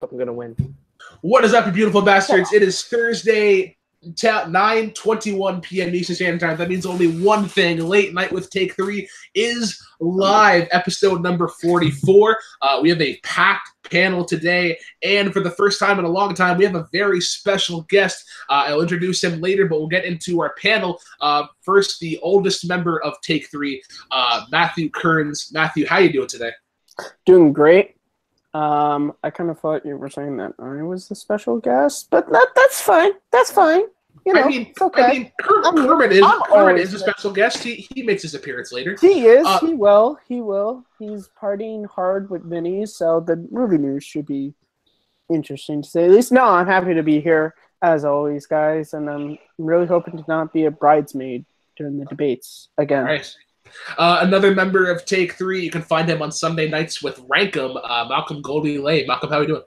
I'm going to win. What is up, you beautiful bastards? It is Thursday, 9:21 p.m. Eastern Standard Time. That means only one thing. Late Night with Take 3 is live, episode number 44. We have a packed panel today, and for the first time in a long time, we have a very special guest. I'll introduce him later, but we'll get into our panel. First, the oldest member of Take 3, Matthew Kearns. Matthew, how you doing today? Doing great. I kind of thought you were saying that I was the special guest, but that's fine. That's fine. You know, it's okay. Kermit is a special guest. He makes his appearance later. He is. He will. He's partying hard with Vinny, so the movie news should be interesting to say the least. No, I'm happy to be here, as always, guys, and I'm really hoping to not be a bridesmaid during the debates again. All right. Another member of Take 3, you can find him on Sunday nights with Rankum, Malcolm Goldie-Lay. Malcolm, how are you doing?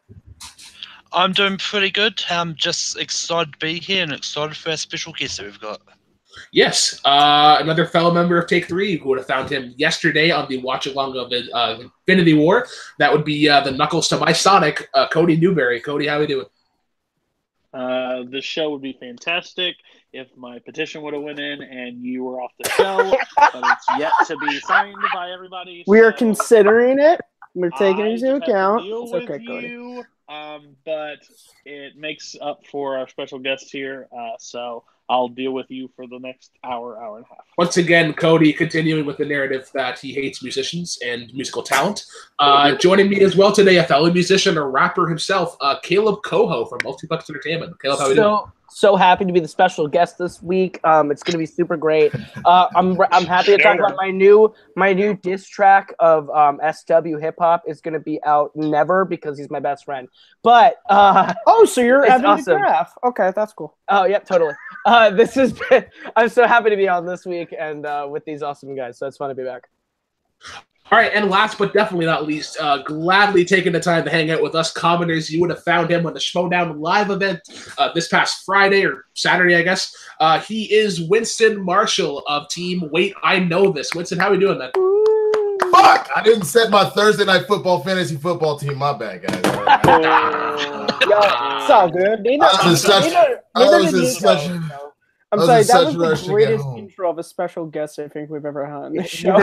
I'm doing pretty good. I'm just excited to be here and excited for our special guest that we've got. Yes, another fellow member of Take 3, who would have found him yesterday on the watch-along of Infinity War. That would be the Knuckles to my Sonic, Cody Newberry. Cody, how are you doing? This show would be fantastic if my petition would have went in and you were off the show, but it's yet to be signed by everybody. We are considering it. We're taking it into account. It's okay, Cody. But it makes up for our special guest here, so I'll deal with you for the next hour and a half. Once again, Cody continuing with the narrative that he hates musicians and musical talent. Joining me as well today, a fellow musician or rapper himself, Kaleb Koho from Multiplex Entertainment. Kaleb, how are you doing? So happy to be the special guest this week. It's going to be super great. I'm happy to talk about my new diss track of SW hip hop is going to be out never because he's my best friend. But so you're having awesome. A graph. Okay, that's cool. Oh yeah, totally. I'm so happy to be on this week and with these awesome guys. So it's fun to be back. All right, and last but definitely not least, gladly taking the time to hang out with us commenters. You would have found him on the Schmodown live event this past Friday or Saturday, I guess. He is Winston Marshall of Team Wait, I Know This. Winston, how are we doing, man? Fuck! I didn't set my Thursday night fantasy football team. My bad, guys. It's all good. I'm sorry, that was the greatest intro of a special guest I think we've ever had on this show.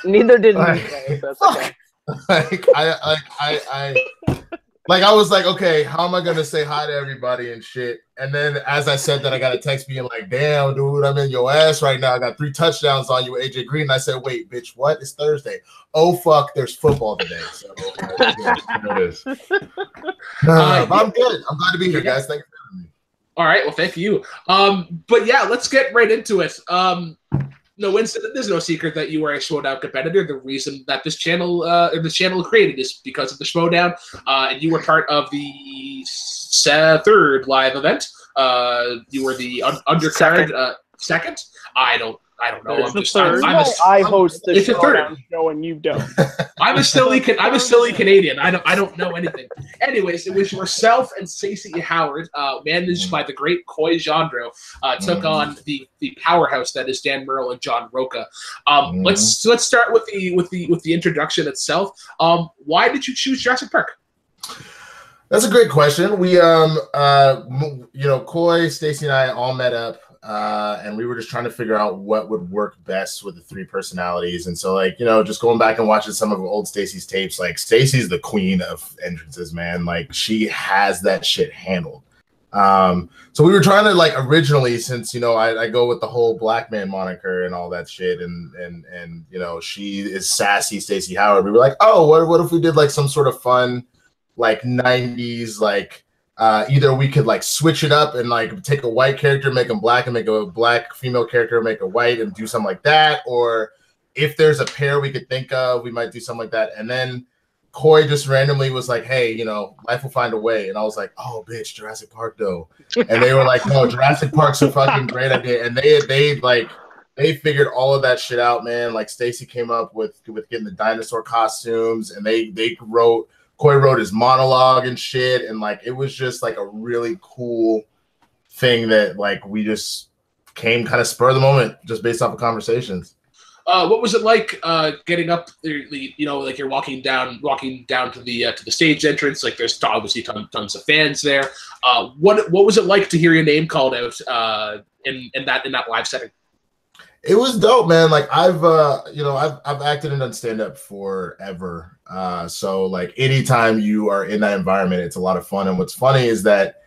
Neither did me. That's okay. I was like, okay, how am I gonna say hi to everybody and shit? And then as I said that, I got a text being like, damn, dude, I'm in your ass right now. I got 3 touchdowns on you, AJ Green. And I said, wait, bitch, what? It's Thursday. Oh fuck, there's football today. So yeah, it is. But I'm good. I'm glad to be here, guys. Thank you for having me. All right, well, thank you. But yeah, let's get right into it. No, Winston, there's no secret that you are a Schmodown competitor. The reason that this channel created is because of the Schmodown, and you were part of the third live event. You were the undercard second. I don't know. I host the show and you don't. I'm a silly Canadian. I don't know anything. Anyways, it was yourself and Stacey Howard, managed by the great Coy Jandro, took on the powerhouse that is Dan Merle and John Roca. Let's start with the introduction itself. Why did you choose Jurassic Park? That's a great question. We Coy, Stacey, and I all met up. And we were just trying to figure out what would work best with the 3 personalities. And so, just going back and watching some of old Stacey's tapes, Stacey's the queen of entrances, man. She has that shit handled. So we were trying to, originally, since, I go with the whole black man moniker and all that shit. And she is sassy Stacey Howard. We were like, oh, what if we did, some sort of fun, 90s, either we could switch it up and take a white character, make them black, and make a black female character, make a white, and do something like that. Or if there's a pair we could think of, we might do something like that. And then Coy just randomly was like, hey, life will find a way. And I was like, oh, bitch, Jurassic Park, though. And they were like, no, Jurassic Park's a fucking great idea. And they figured all of that shit out, man. Stacey came up with getting the dinosaur costumes, and Coy wrote his monologue and shit, and it was just a really cool thing that we just came kind of spur of the moment just based off of conversations. What was it like getting up? Like you're walking down to the stage entrance. Like there's obviously tons of fans there. What was it like to hear your name called out in that live setting? It was dope, man. Like I've acted and done stand up forever. So like anytime you are in that environment, it's a lot of fun. And what's funny is that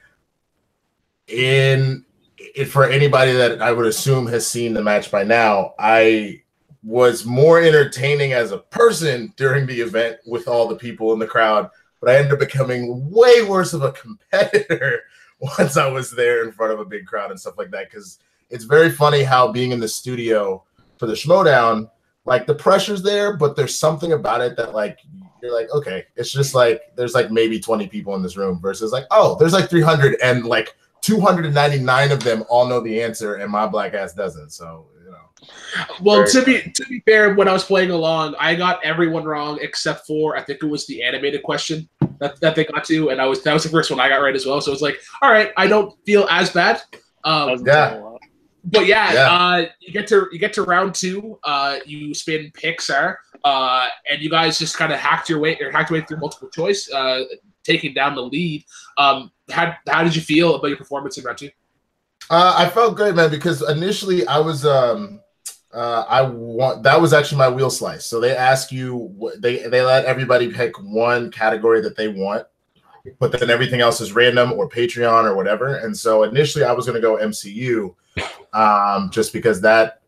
for anybody that I would assume has seen the match by now, I was more entertaining as a person during the event with all the people in the crowd, but I ended up becoming way worse of a competitor once I was there in front of a big crowd and stuff like that. Because it's very funny how being in the studio for the Schmodown, like the pressure's there, but there's something about it that like you're like, okay, it's just like there's like maybe 20 people in this room versus like, oh, there's like 300 and like 299 of them all know the answer and my black ass doesn't. So, you know. Well, to be fair, when I was playing along, I got everyone wrong except for I think it was the animated question that they got to, and that was the first one I got right as well. So it's like, all right, I don't feel as bad. Yeah. But you get to round 2. You spin Pixar, and you guys just kind of hacked your way through multiple choice, taking down the lead. How did you feel about your performance in round 2? I felt great, man, because initially I was that was actually my wheel slice. So they ask you, they let everybody pick one category that they want, but then everything else is random or Patreon or whatever. And so initially I was going to go MCU, just because that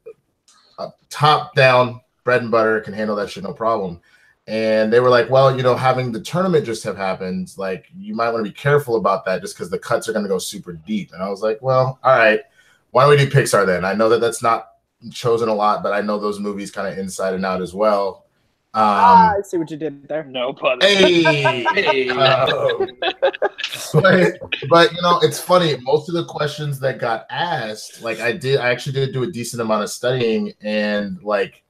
top down bread and butter can handle that shit no problem. And they were like, well, having the tournament just have happened, like you might want to be careful about that just because the cuts are going to go super deep. And I was like, well, all right, why don't we do Pixar then? I know that that's not chosen a lot, but I know those movies kind of inside and out as well. I see what you did there. No pun. Hey, but it's funny. Most of the questions that got asked, like I actually did do a decent amount of studying, and like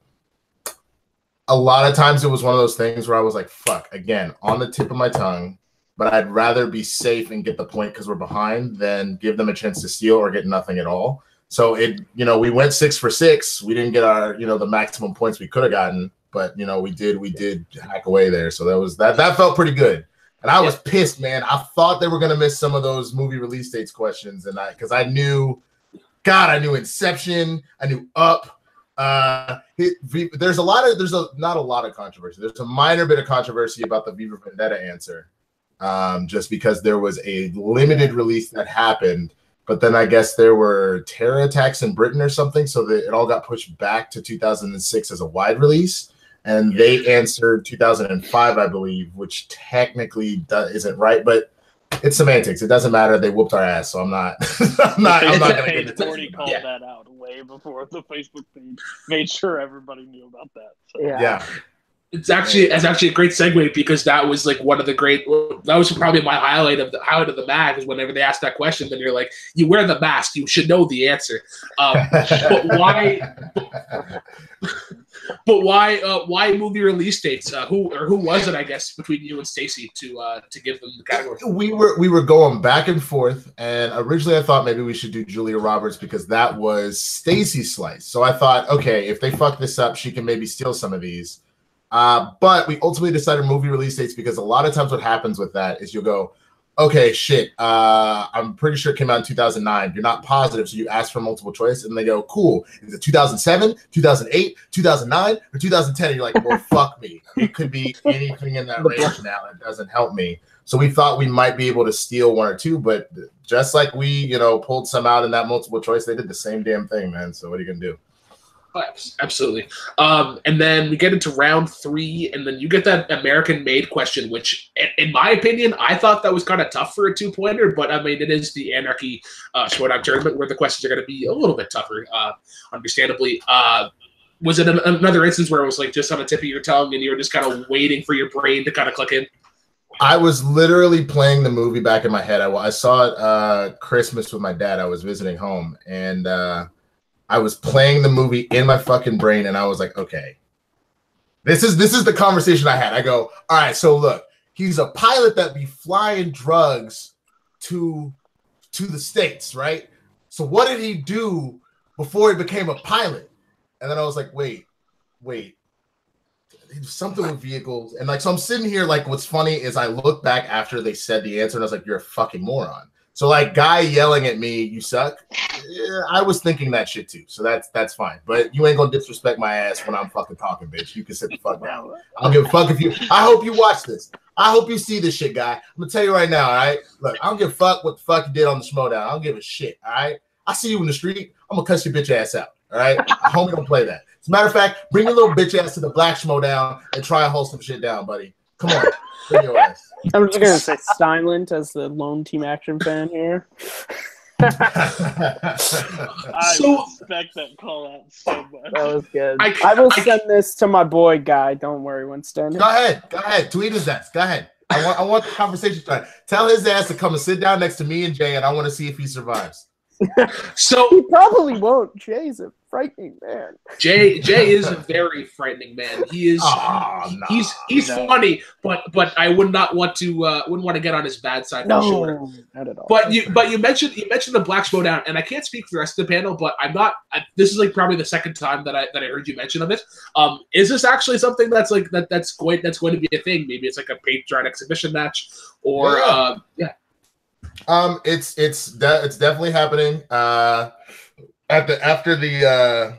a lot of times it was one of those things where I was like, fuck, again, on the tip of my tongue, but I'd rather be safe and get the point because we're behind than give them a chance to steal or get nothing at all. So we went 6 for 6. We didn't get our, the maximum points we could have gotten, but we did hack away there. So that felt pretty good. And I was pissed, man. I thought they were going to miss some of those movie release dates questions. And because I knew Inception, I knew Up. There's not a lot of controversy. There's a minor bit of controversy about the V for Vendetta answer, just because there was a limited release that happened, but then I guess there were terror attacks in Britain or something, so that it all got pushed back to 2006 as a wide release, and they answered 2005, I believe, which technically isn't right, but it's semantics. It doesn't matter. They whooped our ass, so I'm not going to get into already called that out way before the Facebook page made sure everybody knew about that. So. Yeah. It's actually a great segue because that was like that was probably my highlight of the match is whenever they ask that question, then you're like, you wear the mask, you should know the answer. But why movie release dates? Who was it, I guess, between you and Stacy to give them the category? We were going back and forth, and originally I thought maybe we should do Julia Roberts because that was Stacy's slice. So I thought, okay, if they fuck this up, she can maybe steal some of these. But we ultimately decided movie release dates because a lot of times what happens with that is you'll go, okay, shit, I'm pretty sure it came out in 2009. You're not positive, so you ask for multiple choice, and they go, cool, is it 2007, 2008, 2009, or 2010? And you're like, well, fuck me. It could be anything in that range now. It doesn't help me. So we thought we might be able to steal one or two, but just like we, pulled some out in that multiple choice, they did the same damn thing, man. So what are you going to do? Oh, absolutely. And then we get into round 3, and then you get that American-made question, which, in my opinion, I thought that was kind of tough for a 2-pointer, but I mean, it is the Anarchy Showdown tournament where the questions are going to be a little bit tougher, understandably. Was it another instance where it was like just on the tip of your tongue and you were just kind of waiting for your brain to kind of click in? I was literally playing the movie back in my head. I saw it Christmas with my dad. I was visiting home, and I was playing the movie in my fucking brain, and I was like, okay, this is the conversation I had. I go, all right, so look, he's a pilot that be flying drugs to the States, right? So what did he do before he became a pilot? And then I was like, wait, wait. Something with vehicles. And like, so I'm sitting here, like, what's funny is I look back after they said the answer and I was like, you're a fucking moron. So like, guy yelling at me, you suck. Yeah, I was thinking that shit too. So that's fine. But you ain't gonna disrespect my ass when I'm fucking talking, bitch. You can sit the fuck down. I don't give a fuck if you. I hope you watch this. I hope you see this shit, guy. I'm gonna tell you right now, all right? Look, I don't give a fuck what the fuck you did on the Schmodown. I don't give a shit, all right? I see you in the street. I'm gonna cuss your bitch ass out, all right? Homie, don't play that. As a matter of fact, bring your little bitch ass to the Black Schmodown and try and hold some shit down, buddy. Come on, bring your ass. I'm just gonna say silent as the lone team action fan here. I respect that call out so much. That was good. I will send this to my boy Guy. Don't worry, Winston. Go ahead. Tweet his ass. Go ahead. I want the conversation started. Tell his ass to come and sit down next to me and Jay, and I want to see if he survives. So he probably won't. Jay's a frightening man. Jay is a very frightening man. He is. He's funny, but I would not want to wouldn't want to get on his bad side. No, for sure. Not at all. But you mentioned the Black Schmodown, and I can't speak for the rest of the panel, but I'm not. This is like probably the second time that I heard you mention of it. Is this actually something that's like that's going to be a thing? Maybe it's like a Patreon exhibition match, or yeah. It's definitely happening. After the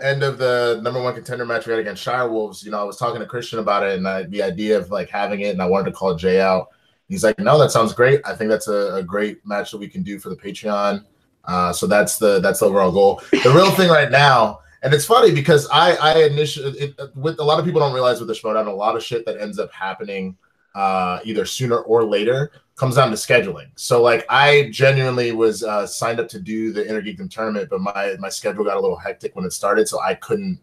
end of the number one contender match we had against Shire Wolves, you know, I was talking to Christian about it and the idea of like having it, and I wanted to call Jay out. He's like, no, that sounds great. I think that's a great match that we can do for the Patreon. So that's the overall goal. The real thing right now, and it's funny because I initially, with a lot of people don't realize with the Schmodown, a lot of shit that ends up happening either sooner or later comes down to scheduling. So like I genuinely was signed up to do the Inner Geekdom tournament, but my schedule got a little hectic when it started, so I couldn't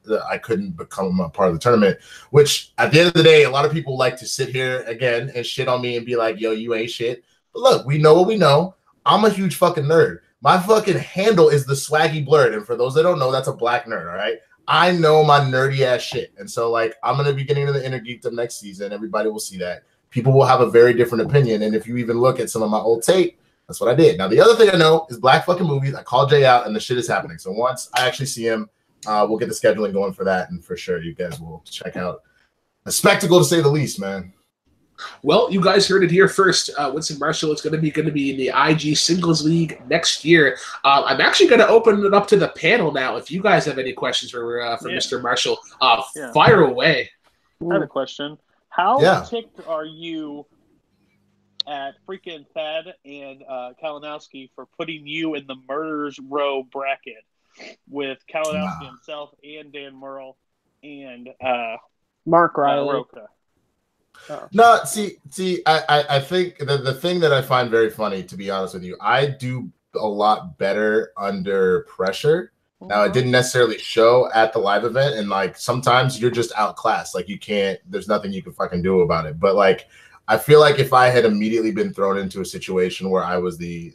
become a part of the tournament. Which at the end of the day, a lot of people like to sit here again and shit on me and be like, "Yo, you ain't shit." But look, we know what we know. I'm a huge fucking nerd. My fucking handle is the Swaggy Blurred, and for those that don't know, that's a black nerd. All right. I know my nerdy ass shit, and so like I'm gonna be getting into the Inner Geekdom next season. Everybody will see that. People will have a very different opinion. And if you even look at some of my old tape, that's what I did. Now, the other thing I know is black fucking movies. I call Jay out and the shit is happening. So once I actually see him, we'll get the scheduling going for that. And for sure, you guys will check out a spectacle to say the least, man. Well, you guys heard it here first. Winston Marshall is going to be in the IG Singles League next year. I'm actually going to open it up to the panel now. If you guys have any questions for Mr. Marshall, fire away. I have a question. How ticked are you at freaking Thad and Kalinowski for putting you in the Murderers Row bracket with Kalinowski himself and Dan Murrell and Mark Riley? Roca? No, see, I think the thing that I find very funny, to be honest with you, I do a lot better under pressure. Now, it didn't necessarily show at the live event, and like sometimes you're just outclassed. Like there's nothing you can fucking do about it. But like, I feel like if I had immediately been thrown into a situation where I was the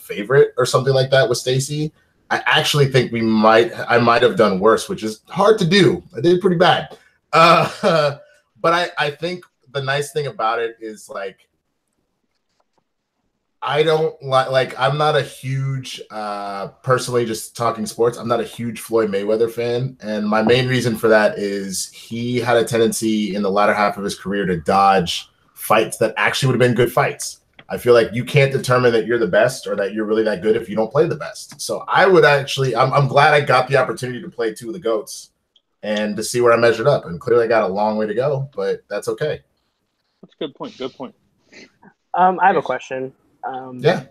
favorite or something like that with Stacy, I actually think I might have done worse, which is hard to do. I did pretty bad. But I think the nice thing about it is like, I don't like I'm not a huge personally, just talking sports, I'm not a huge Floyd Mayweather fan, and my main reason for that is he had a tendency in the latter half of his career to dodge fights that actually would have been good fights. I feel like you can't determine that you're the best or that you're really that good if you don't play the best. So I would actually I'm glad I got the opportunity to play two of the GOATs and to see where I measured up, and clearly I got a long way to go, but that's okay. That's a good point. I have a question. Yeah.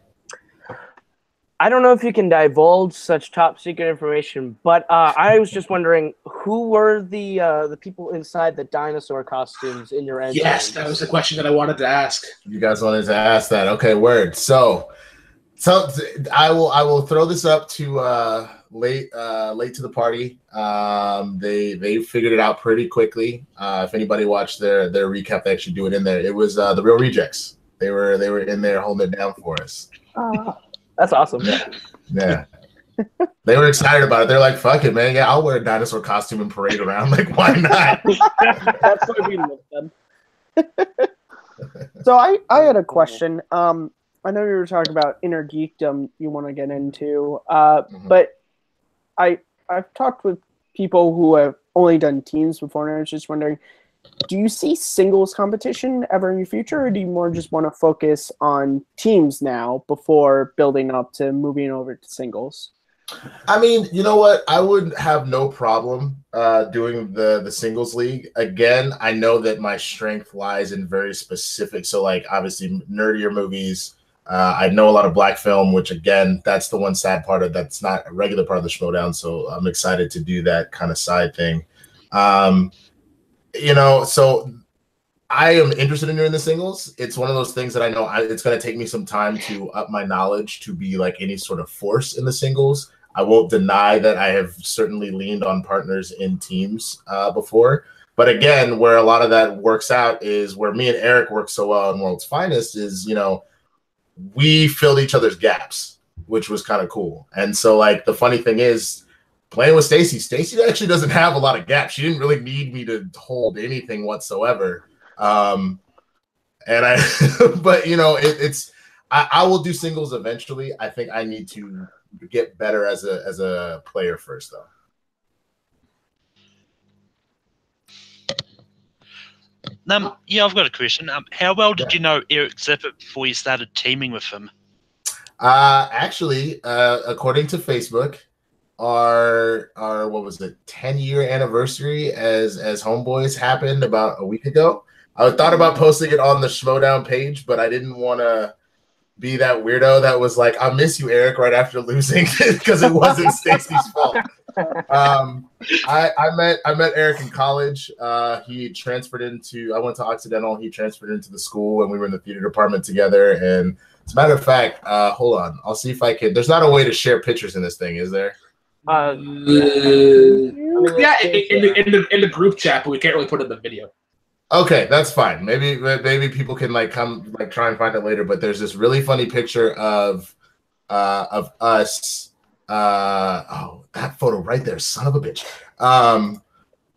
I don't know if you can divulge such top secret information, but I was just wondering, who were the people inside the dinosaur costumes in your engine? Yes, that was the question that I wanted to ask. You guys wanted to ask that. Okay, word. So I will throw this up to late to the party. They figured it out pretty quickly. If anybody watched their recap, they actually do it in there. It was the Real Rejects. They were in there holding it down for us. That's awesome. Yeah. They were excited about it. They're like, "Fuck it, man! Yeah, I'll wear a dinosaur costume and parade around. Like, why not?" That's why we love them. So I had a question. I know you were talking about Inner Geekdom you want to get into, but I've talked with people who have only done teams before, and I was just wondering, do you see singles competition ever in your future, or do you more just want to focus on teams now before building up to moving over to singles? I mean, you know what? I would have no problem doing the singles league. Again, I know that my strength lies in very specific. So, like, obviously, nerdier movies. I know a lot of black film, which, again, that's the one sad part of that's not a regular part of the Schmodown. So I'm excited to do that kind of side thing. You know, so I am interested in doing the singles. It's one of those things that I know it's going to take me some time to up my knowledge to be like any sort of force in the singles. I won't deny that I have certainly leaned on partners in teams before. But again, where a lot of that works out is where me and Eric work so well in World's Finest is, you know, we filled each other's gaps, which was kind of cool. And so, like, the funny thing is, playing with Stacy actually doesn't have a lot of gaps. She didn't really need me to hold anything whatsoever. And I, but, you know, I will do singles eventually. I think I need to get better as a player first, though. Yeah, I've got a question. How well did you know Eric Zippert before you started teaming with him? Actually, according to Facebook, our what was it, 10-year anniversary as Homeboys happened about a week ago. I thought about posting it on the Schmodown page, but I didn't want to be that weirdo that was like, I miss you, Eric, right after losing, because it wasn't Stacy's fault. I met Eric in college. He transferred into, I went to Occidental. He transferred into the school, and we were in the theater department together. And as a matter of fact, hold on, I'll see if I can. There's not a way to share pictures in this thing, is there? Yeah, in the group chat, but we can't really put it in the video. Okay, that's fine. Maybe people can come try and find it later. But there's this really funny picture of us. Oh, that photo right there, son of a bitch.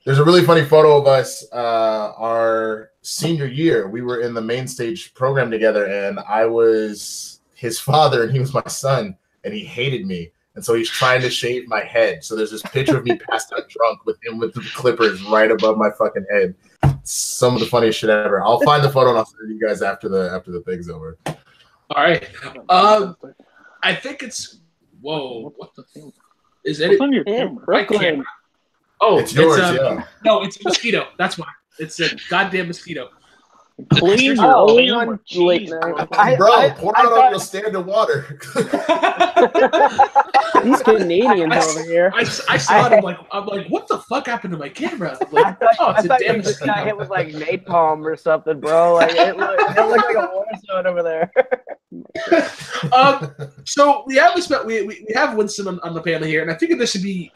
There's a really funny photo of us our senior year. We were in the main stage program together, and I was his father, and he was my son, and he hated me. And so he's trying to shave my head. So there's this picture of me passed out drunk with him with the clippers right above my fucking head. Some of the funniest shit ever. I'll find the photo and I'll send you guys after the thing's over. All right. I think it's what the thing? Is it on your camera? Brooklyn. Oh, it's yours, yeah. No, it's a mosquito. That's why. It's a goddamn mosquito. Please, Bro, pour out on your standard water. These Canadians over here. I saw it. I'm like, what the fuck happened to my camera? I'm like, I thought you just got hit with like napalm or something, bro. Like it looked like a war zone over there. So we have Winston on the panel here, and I think this would be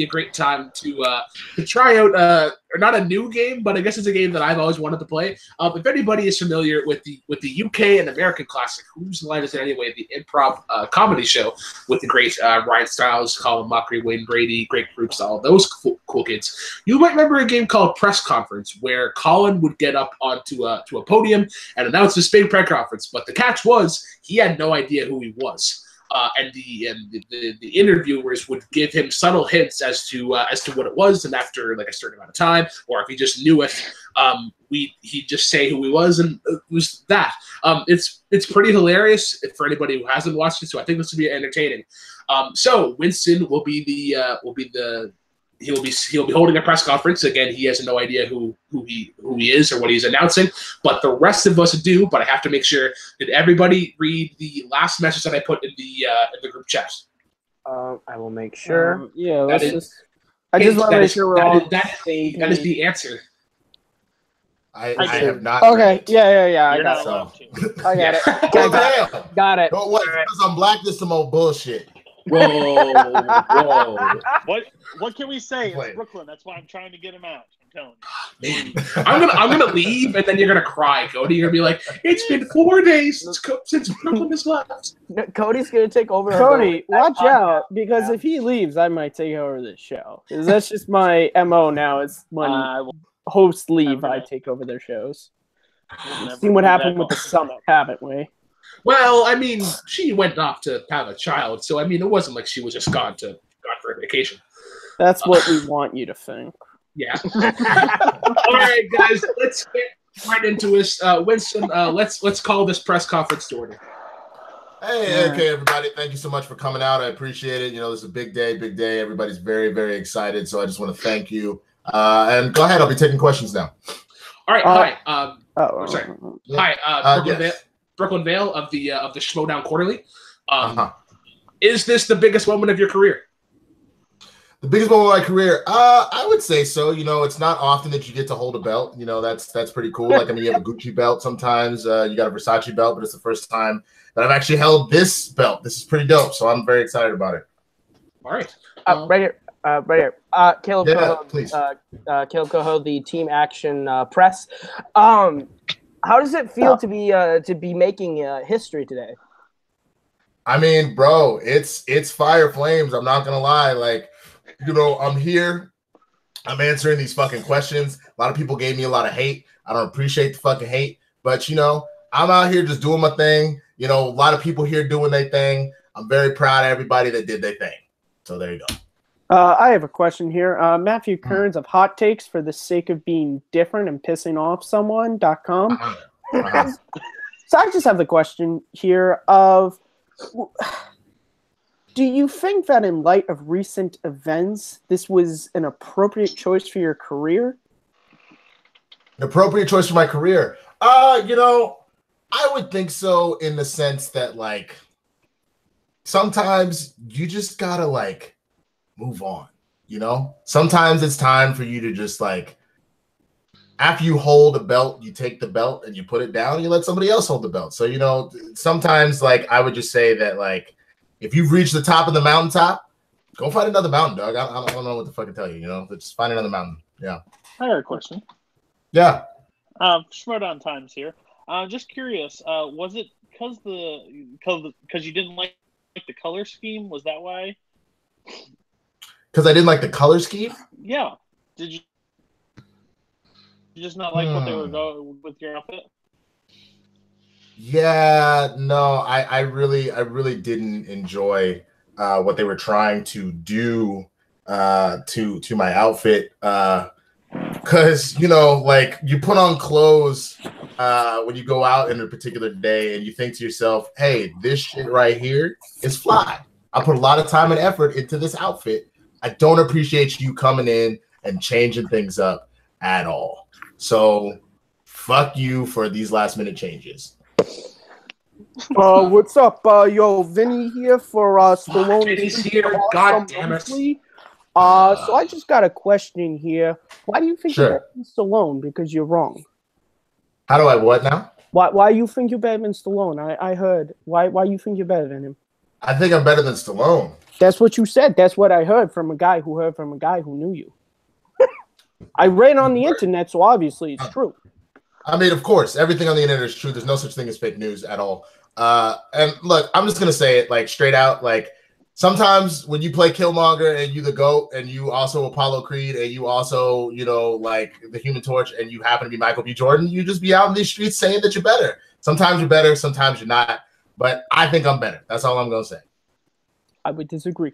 a great time to try out not a new game, but I guess it's a game that I've always wanted to play. If anybody is familiar with the UK and American classic, Whose Line Is It Anyway, the improv comedy show with the great Ryan Stiles, Colin Mockery, Wayne Brady, Greg Proops, all those cool kids, you might remember a game called Press Conference, where Colin would get up onto a podium and announce this big press conference. But the catch was he had no idea who he was. And the interviewers would give him subtle hints as to what it was, and after like a certain amount of time, or if he just knew it, he'd just say who he was, and it was that. It's pretty hilarious for anybody who hasn't watched it, so I think this will be entertaining. So Winston will be he'll be holding a press conference. Again, he has no idea who he is or what he's announcing, but the rest of us do. But I have to make sure that everybody read the last message that I put in the group chat. I will make sure. I just want to make sure we're all that is the answer. I have not. Okay. Yeah. I got it. I got it. Got it. But what? Because I'm black, this some old bullshit. Whoa. What can we say? It's Brooklyn. That's why I'm trying to get him out. I'm telling you. I'm gonna leave, and then you're gonna cry, Cody. You're gonna be like, "It's been 4 days since Brooklyn has left." Cody's gonna take over. Cody, watch out, because if he leaves, I might take over this show. Because that's just my MO now. Is when hosts leave, I take over their shows. Seen what happened with the summit, haven't we? Well, I mean, she went off to have a child, so I mean, it wasn't like she was just gone for a vacation. That's what we want you to think. Yeah. All right, guys, let's get right into this. Winston, let's call this press conference to order. Hey, okay, everybody. Thank you so much for coming out. I appreciate it. You know, this is a big day, big day. Everybody's very, very excited. So I just want to thank you. And go ahead. I'll be taking questions now. All right. Hi. Sorry. Yeah. Hi. Yes. Brooklyn Vail of the Schmodown Quarterly. Is this the biggest moment of your career? The biggest moment of my career? I would say so. You know, it's not often that you get to hold a belt. You know, that's pretty cool. Like, I mean, you have a Gucci belt sometimes. You got a Versace belt, but it's the first time that I've actually held this belt. This is pretty dope. So I'm very excited about it. All right. Right here. Kaleb Koho, please. Kaleb Koho, the Team Action Press. How does it feel to be making history today? I mean, bro, it's fire flames. I'm not gonna lie. Like, you know, I'm here. I'm answering these fucking questions. A lot of people gave me a lot of hate. I don't appreciate the fucking hate, but you know, I'm out here just doing my thing. You know, a lot of people here doing their thing. I'm very proud of everybody that did their thing. So there you go. I have a question here. Matthew Kearns of Hot Takes for the sake of being different and pissing off someone.com. So I just have the question here of, do you think that in light of recent events, this was an appropriate choice for your career? An appropriate choice for my career? You know, I would think so in the sense that, like, sometimes you just gotta, like, move on, you know? Sometimes it's time for you to just, like, after you hold a belt, you take the belt and you put it down and you let somebody else hold the belt. So, you know, sometimes, like, I would just say that, like, if you've reached the top of the mountaintop, go find another mountain, dog. I don't know what to fucking tell you, you know? But just find another mountain. Yeah. I got a question. Yeah. Schmodown Times here. Just curious, was it because you didn't like the color scheme? Was that why? Because I didn't like the color scheme? Yeah. Did you just not like what they were going with your outfit? Yeah, no, I really didn't enjoy what they were trying to do to my outfit. Because, you know, like, you put on clothes when you go out in a particular day and you think to yourself, hey, this shit right here is fly. I put a lot of time and effort into this outfit. I don't appreciate you coming in and changing things up at all. So fuck you for these last minute changes. What's up? Yo, Vinny here for Stallone. Vinny's here. God damn it. So I just got a question here. Why do you think you're better than Stallone? Because you're wrong. How do I what now? Why you think you're better than Stallone? I heard. Why you think you're better than him? I think I'm better than Stallone. That's what you said. That's what I heard from a guy who heard from a guy who knew you. I read on the internet, so obviously it's true. I mean, of course, everything on the internet is true. There's no such thing as fake news at all. And look, I'm just going to say it, like, straight out. Like, sometimes when you play Killmonger and you the GOAT and you also Apollo Creed and you also, you know, like the Human Torch and you happen to be Michael B. Jordan, you just be out in these streets saying that you're better. Sometimes you're better, sometimes you're not. But I think I'm better. That's all I'm going to say. I would disagree.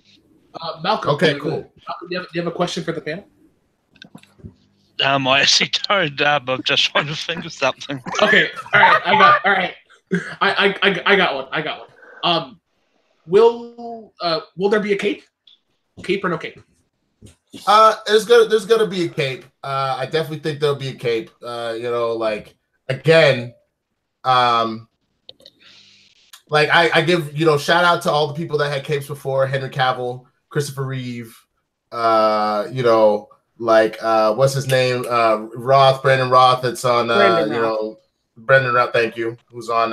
Malcolm. Okay, cool. Malcolm, do you have a question for the panel? I actually don't. I'm just trying to think of something. Okay. All right. I got one. Will there be a cape? Cape or no cape? There's gonna be a cape. I definitely think there'll be a cape. You know, like, again, like I give, you know, shout out to all the people that had capes before: Henry Cavill, Christopher Reeve, you know, like what's his name? Brandon Roth. That's on Brendan Roth. Thank you. Who's on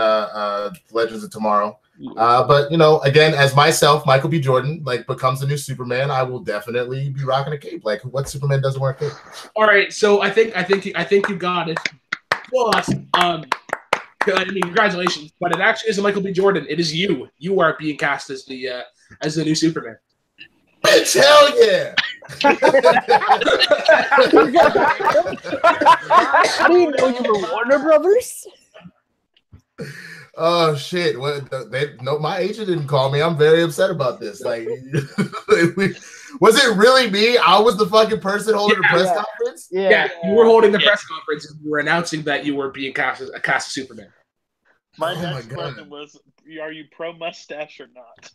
Legends of Tomorrow. But, you know, again, as myself, Michael B. Jordan, like, becomes the new Superman, I will definitely be rocking a cape. Like, what Superman doesn't wear a cape? All right, so I think you got it. Well, I mean, congratulations, but it actually isn't Michael B. Jordan. It is you. You are being cast as the new Superman. Bitch, hell yeah! I didn't know you were Warner Brothers. Oh shit! What? My agent didn't call me. I'm very upset about this. Like, was it really me? I was the fucking person holding the press conference. Yeah, you were holding the press conference. And you were announcing that you were being cast as Superman. My next question was: are you pro mustache or not?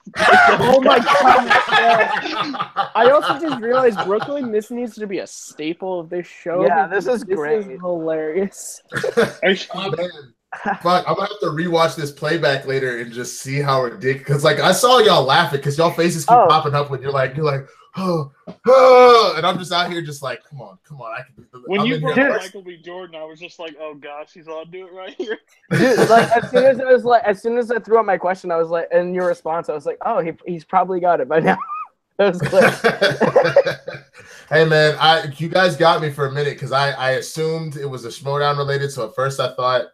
Oh my god! I also just realized Brooklyn. This needs to be a staple of this show. Yeah, this is great. This is hilarious. Fuck, I'm gonna have to rewatch this playback later and just see how ridiculous. Because like I saw y'all laughing because y'all faces keep popping up when you're like, oh, and I'm just out here just like, come on, I can do this. When you brought Michael B. Jordan, I was just like, oh gosh, he's on do it right here. Dude, like as soon as I threw out my question, I was like, and your response, I was like, oh, he's probably got it by now. That was clear. Hey man, you guys got me for a minute because I assumed it was a Schmodown related. So at first I thought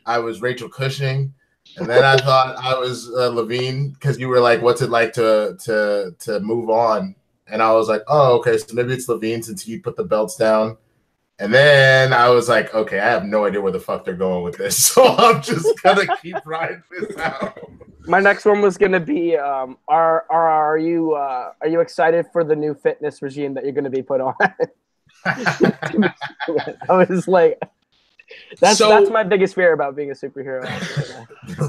I was Rachel Cushing, and then I thought I was Levine because you were like, "What's it like to move on?" And I was like, "Oh, okay, so maybe it's Levine since he put the belts down." And then I was like, "Okay, I have no idea where the fuck they're going with this, so I'm just gonna keep riding this out." My next one was gonna be, are you excited for the new fitness regime that you're gonna be put on? I was like. That's my biggest fear about being a superhero.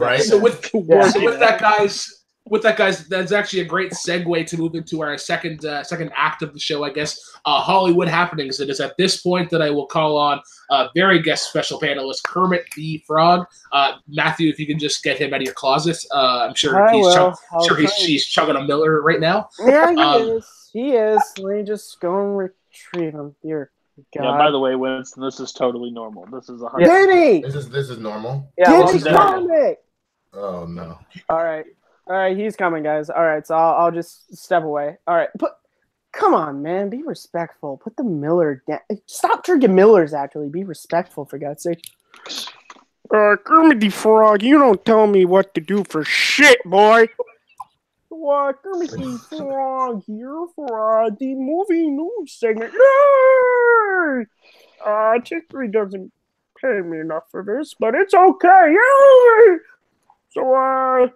Right. So with that, guys, that's actually a great segue to move into our second act of the show, I guess. Hollywood happenings. It is at this point that I will call on very guest special panelist Kermit the Frog. Matthew, if you can just get him out of your closet, I'm sure he's chugging a Miller right now. Yeah, he is. Let me just go and retrieve him here. God. Yeah, by the way, Winston, this is totally normal. This is 100%. Diddy! This is normal? Yeah, Diddy's coming! Oh, no. All right, he's coming, guys. All right, so I'll just step away. All right, come on, man. Be respectful. Put the Miller down. Stop drinking Millers, actually. Be respectful, for God's sake. Kermit the Frog, you don't tell me what to do for shit, boy. Kermit the Frog here for the movie news segment. Yay! Chick3 doesn't pay me enough for this, but it's okay. Yay! So,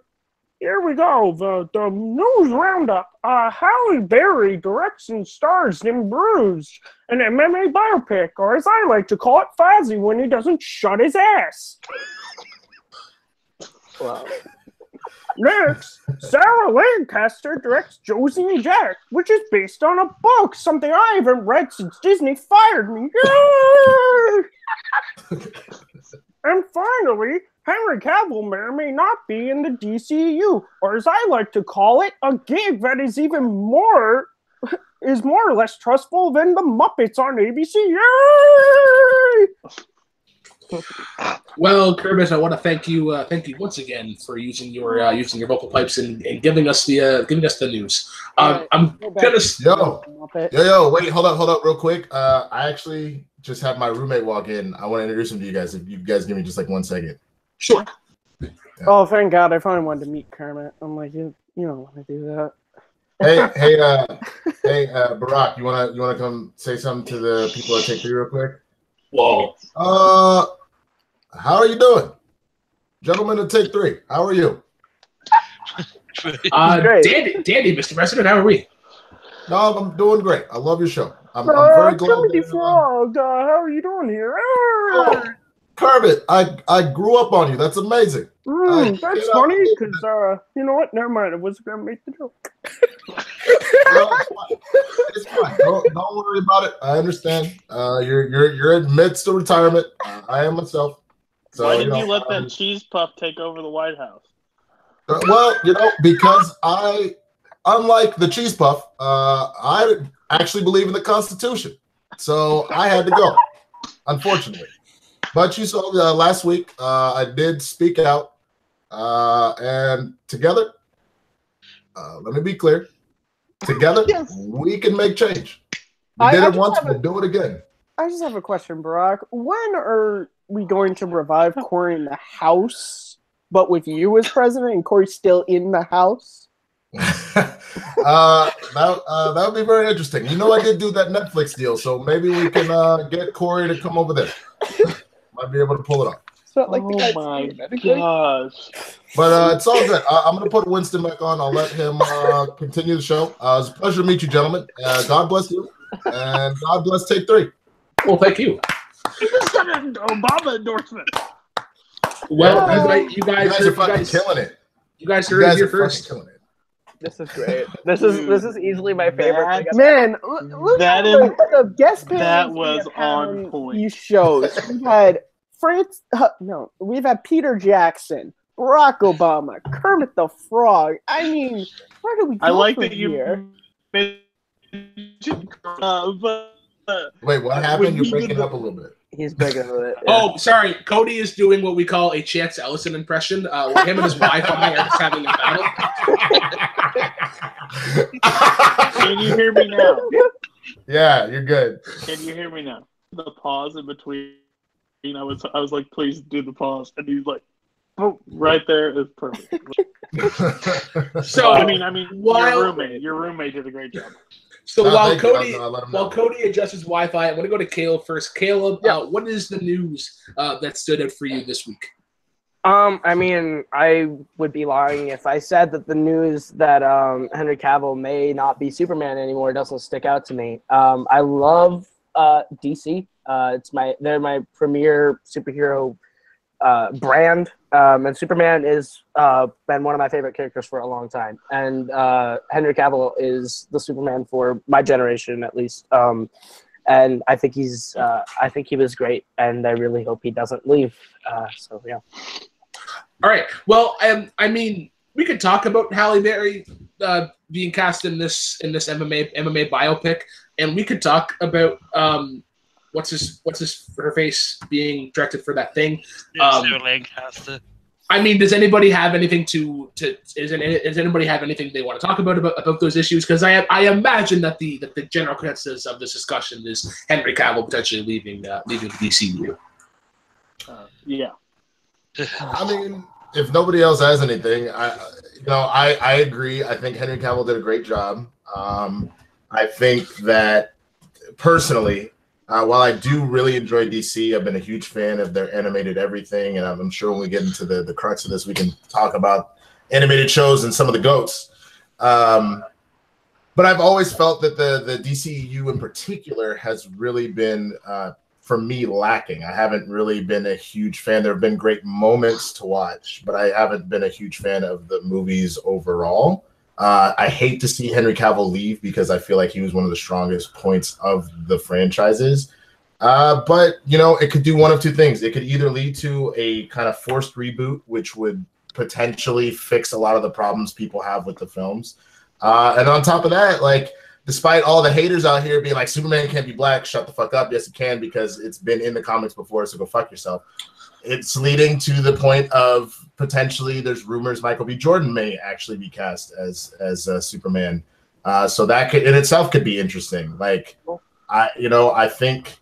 here we go. The news roundup. Halle Berry directs and stars in Bruised, an MMA biopic, or as I like to call it, Fozzie when he doesn't shut his ass. Wow. Next, Sarah Lancaster directs Josie and Jack, which is based on a book, something I haven't read since Disney fired me. And finally, Henry Cavill may or may not be in the DCEU, or as I like to call it, a gig that is more or less trustful than the Muppets on ABC. Yay! Well, Kermit, I want to thank you once again for using your vocal pipes and giving us the news. I'm gonna yo, wait, hold up, real quick. I actually just had my roommate walk in. I want to introduce him to you guys. If you guys give me just like 1 second. Sure. Yeah. Oh, thank God! I finally wanted to meet Kermit. I'm like, you don't want to do that. Hey, Barack, you wanna come say something to the people at Take 3 real quick? Whoa. How are you doing? Gentlemen at Take 3, how are you? Dandy, Mr. President, how are we? No, I'm doing great. I love your show. I'm very glad. Frog, how are you doing here? Kermit, I grew up on you. That's amazing. That's funny because you know what? Never mind. I wasn't gonna make the joke. No, it's fine. Don't worry about it. I understand. You're in midst of retirement. I am myself. So, why didn't you let that cheese puff take over the White House? Well, because unlike the cheese puff, I actually believe in the Constitution. So I had to go, unfortunately. But you saw last week, I did speak out, and together, let me be clear, together, we can make change. We did it once, we'll do it again. I just have a question, Barack. When are we going to revive Corey in the House, but with you as president and Corey still in the House? That would be very interesting. I did do that Netflix deal, so maybe we can get Corey to come over there. Might be able to pull it off. not like the guy's my medically. gosh. But it's all good. I'm going to put Winston back on. I'll let him continue the show. It was a pleasure to meet you, gentlemen. God bless you. And God bless Take 3. Well, thank you. He just got an Obama endorsement. Well, you guys are fucking killing it. You guys heard it here first. Killing it. This is great. This is easily my favorite. Man, look That at the guest panels that we was have had on point. These shows. We've had we've had Peter Jackson, Barack Obama, Kermit the Frog. I mean, where do we go I like from that you here? Wait, what happened? You're breaking up a little bit. He's breaking with it. Yeah. Oh, sorry. Cody is doing what we call a Chance Ellison impression. Him and his Wi-Fi are just having a battle. Can you hear me now? Yeah, you're good. Can you hear me now? The pause in between. I was like, please do the pause, and he's like, oh, right there is perfect. So I mean, while your roommate did a great job. So while Cody Cody adjusts his Wi-Fi, I'm going to go to Caleb first. Caleb, what is the news that stood out for you this week? I mean, I would be lying if I said that the news that Henry Cavill may not be Superman anymore doesn't stick out to me. I love DC. They're my premier superhero brand, and Superman is been one of my favorite characters for a long time. And Henry Cavill is the Superman for my generation, at least. And I think he was great, and I really hope he doesn't leave. So yeah. All right. Well, I mean, we could talk about Halle Berry being cast in this MMA biopic, and we could talk about her face being directed for that thing. Lancaster. I mean, does anybody have anything does anybody have anything they want to talk about those issues? Because I imagine that the general consensus of this discussion is Henry Cavill potentially leaving the DCU. Yeah. I mean, if nobody else has anything, I agree. I think Henry Cavill did a great job. I think that personally, while I do really enjoy DC, I've been a huge fan of their animated everything, and I'm sure when we get into the crux of this, we can talk about animated shows and some of the GOATs. But I've always felt that the DCU in particular has really been, for me, lacking. I haven't really been a huge fan. There have been great moments to watch, but I haven't been a huge fan of the movies overall. I hate to see Henry Cavill leave because I feel like he was one of the strongest points of the franchises. But, it could do one of two things. It could either lead to a kind of forced reboot, which would potentially fix a lot of the problems people have with the films. And on top of that, despite all the haters out here being like, Superman can't be black, shut the fuck up. Yes, it can, because it's been in the comics before, so go fuck yourself. It's leading to the point of potentially there's rumors Michael B. Jordan may actually be cast as Superman. So that in itself could be interesting. I think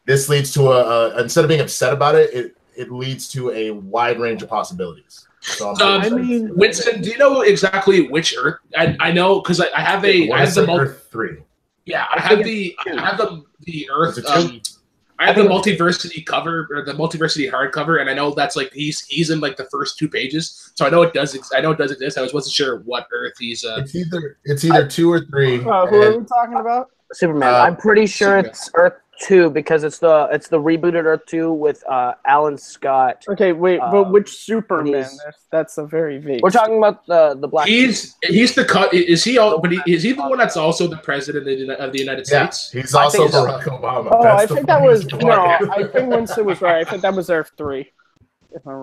this leads to instead of being upset about it, it leads to a wide range of possibilities. So Winston, do you know exactly which Earth? I know because I have the Earth 3. Yeah, I have the Earth. I have the Multiversity cover or the Multiversity hardcover, and I know that's he's in the first 2 pages, so I know it does exist. I wasn't sure what Earth he's. It's either 2 or 3. Who are we talking about? Superman. I'm pretty sure Superman. It's Earth 2 because it's the rebooted Earth 2 with Alan Scott. Okay, wait, but which Superman? That's a very vague. We're talking about the black. He's the cut. Is he? Is he the one that's also the president of the United States? He's also Barack Obama. Oh, I think that was I think Winston was right. I think that was Earth 3.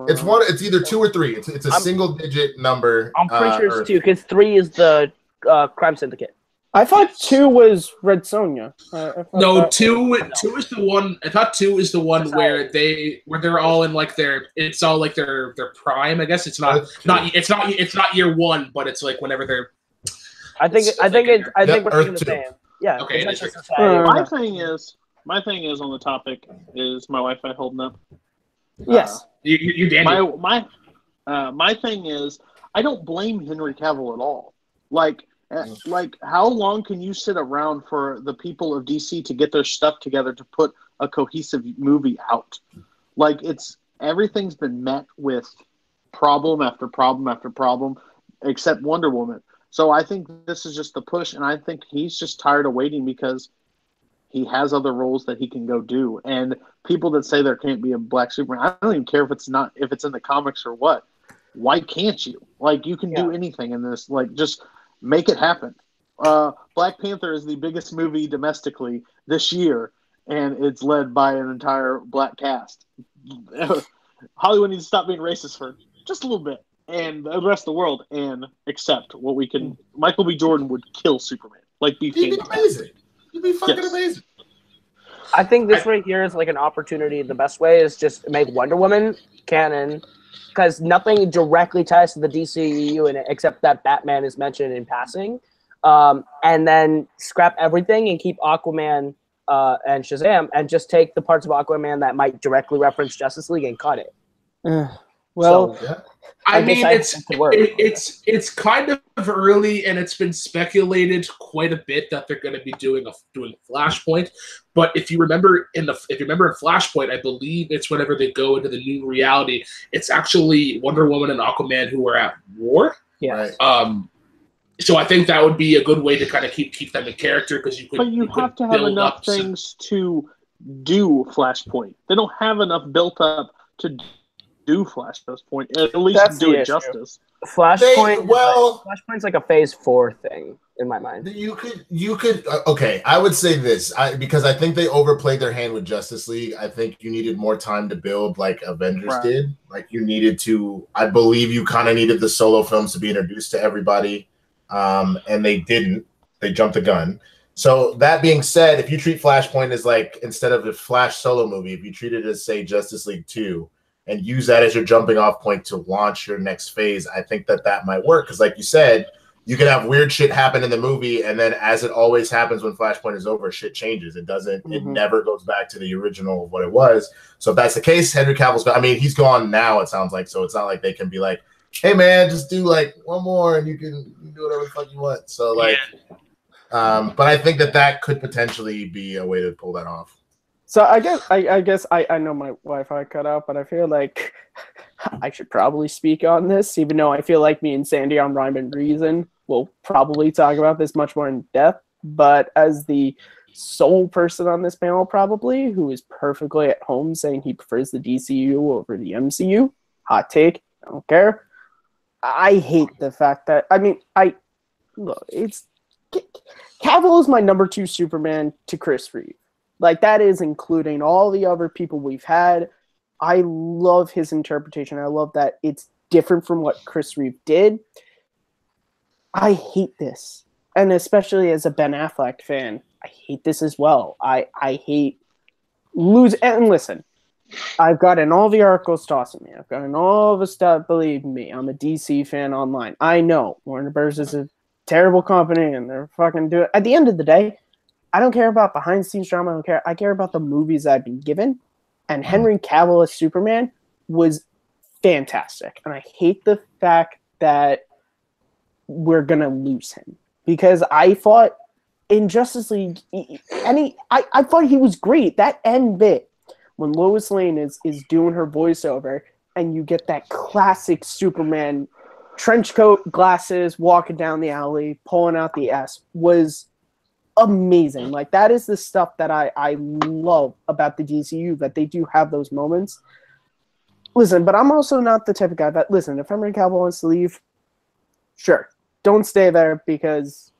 It's either 2 or 3. It's a single digit number. I'm pretty sure it's 2 because 3 is the crime syndicate. I thought 2 was Red Sonja. No, 2 is the one. I thought 2 is the one where they're all in it's all their prime. I guess it's not year 1, but it's whenever they're. I think we're thinking the same. Yeah. Okay. My thing is on the topic is my Wi-Fi holding up? Yes. You Daniel. My thing is I don't blame Henry Cavill at all. How long can you sit around for the people of DC to get their stuff together to put a cohesive movie out? everything's been met with problem after problem after problem, except Wonder Woman. So I think this is just the push, and I think he's just tired of waiting because he has other roles that he can go do. And people that say there can't be a black Superman, I don't even care if it's in the comics or what. Why can't you? Like, you can do anything in this. Like, just make it happen. Black Panther is the biggest movie domestically this year, and it's led by an entire black cast. Hollywood needs to stop being racist for just a little bit, and the rest of the world, and accept what we can. Michael B. Jordan would kill Superman. Like, He'd be amazing. He'd be fucking amazing. I think this right here is like an opportunity. The best way is just make Wonder Woman canon, because nothing directly ties to the DCEU in it except that Batman is mentioned in passing. And then scrap everything and keep Aquaman and Shazam, and just take the parts of Aquaman that might directly reference Justice League and cut it. Well, So, I mean, it's kind of early, and it's been speculated quite a bit that they're going to be doing Flashpoint. But if you remember in Flashpoint, I believe it's whenever they go into the new reality, it's actually Wonder Woman and Aquaman who are at war. Yeah. Right. So I think that would be a good way to kind of keep them in character, because you could. But you have to have enough things to do Flashpoint. They don't have enough built up to do Flashpoint. At least That's do the it issue. justice. Flashpoint's like a Phase 4 thing in my mind. You could. Okay, I would say this because I think they overplayed their hand with Justice League. I think you needed more time to build, like Avengers did. Like, you needed to. I believe you kind of needed the solo films to be introduced to everybody. And they didn't. They jumped the gun. So that being said, if you treat Flashpoint as like, instead of a Flash solo movie, if you treat it as, say, Justice League 2, and use that as your jumping off point to launch your next phase, I think that might work. Because like you said, you can have weird shit happen in the movie, and then as it always happens when Flashpoint is over, shit changes. It doesn't. It never goes back to the original of what it was. So if that's the case, Henry Cavill's gone. I mean, he's gone now, it sounds like. So it's not like they can be like, hey man, just do like one more and you can do whatever the fuck you want. So like, but I think that could potentially be a way to pull that off. So I guess I know my Wi-Fi cut out, but I feel like I should probably speak on this, even though I feel like me and Sandy on Rhyme and Reason will probably talk about this much more in depth. But as the sole person on this panel, probably, who is perfectly at home saying he prefers the DCU over the MCU, hot take, I don't care. I hate the fact that, Cavill is my number 2 Superman to Chris Reeve. Like, that is including all the other people we've had. I love his interpretation. I love that it's different from what Chris Reeve did. I hate this. And especially as a Ben Affleck fan, I hate this as well. I hate lose. And listen, I've gotten all the articles tossing me. I've gotten all the stuff. Believe me, I'm a DC fan online. I know Warner Bros. Is a terrible company, and they're fucking doing. At the end of the day, I don't care about behind-the-scenes drama. I don't care. I care about the movies I've been given. And Henry Cavill as Superman was fantastic, and I hate the fact that we're gonna lose him, because I thought in Justice League, I thought he was great. That end bit, when Lois Lane is doing her voiceover, and you get that classic Superman trench coat, glasses, walking down the alley, pulling out the S, was amazing. Like, that is the stuff that I love about the DCU, that they do have those moments. Listen, but I'm also not the type of guy that, listen, if Henry Cavill wants to leave, sure, don't stay there because,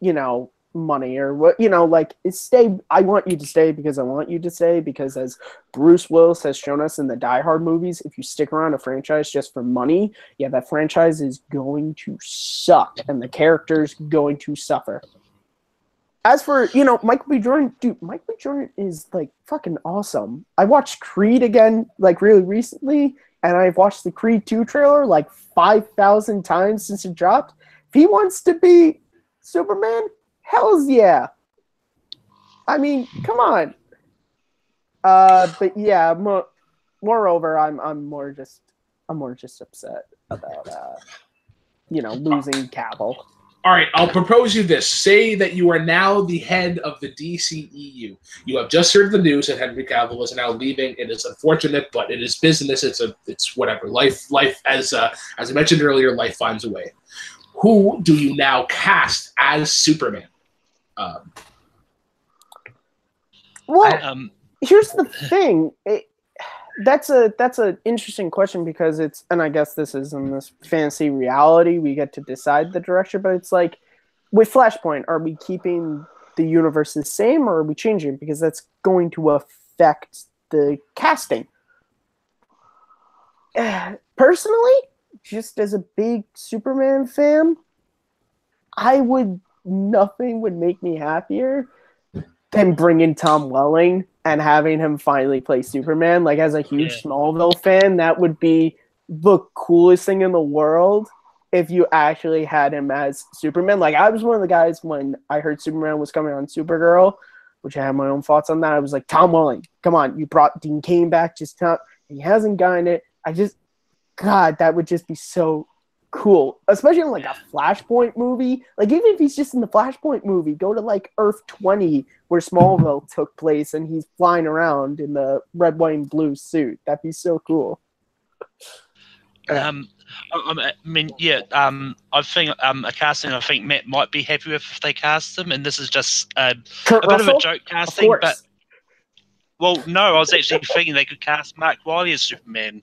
money or what, like, stay. I want you to stay because I want you to stay, because as Bruce Willis has shown us in the Die Hard movies, if you stick around a franchise just for money, that franchise is going to suck and the character's going to suffer. As for, Michael B. Jordan, dude, Michael B. Jordan is, like, fucking awesome. I watched Creed again, like, really recently, and I've watched the Creed 2 trailer, like, 5,000 times since it dropped. If he wants to be Superman, hells yeah. I mean, come on. But yeah, moreover, I'm more just upset about, losing Cavill. All right, I'll propose you this. Say that you are now the head of the DCEU. You have just heard the news that Henry Cavill is now leaving. It is unfortunate, but it is business. It's whatever. Life. As I mentioned earlier, life finds a way. Who do you now cast as Superman? Here's the thing. That's an interesting question because and I guess this is in this fantasy reality, we get to decide the direction, but it's like with Flashpoint, are we keeping the universe the same or are we changing? Because that's going to affect the casting. Personally, just as a big Superman fan, nothing would make me happier than bringing Tom Welling and having him finally play Superman. Like, as a huge Smallville fan, that would be the coolest thing in the world if you actually had him as Superman. Like, I was one of the guys when I heard Superman was coming on Supergirl, which I have my own thoughts on that. I was like, Tom Welling, come on, you brought Dean Cain back, he hasn't gotten it. God, that would just be so cool, especially in like a Flashpoint movie. Like, even if he's just in the Flashpoint movie, go to like Earth 20 where Smallville took place and he's flying around in the red, white, and blue suit. That'd be so cool. I think a casting I think Matt might be happy with if they cast him, and this is just a bit of a joke casting, but well, no, I was actually thinking they could cast Mark Wiley as Superman.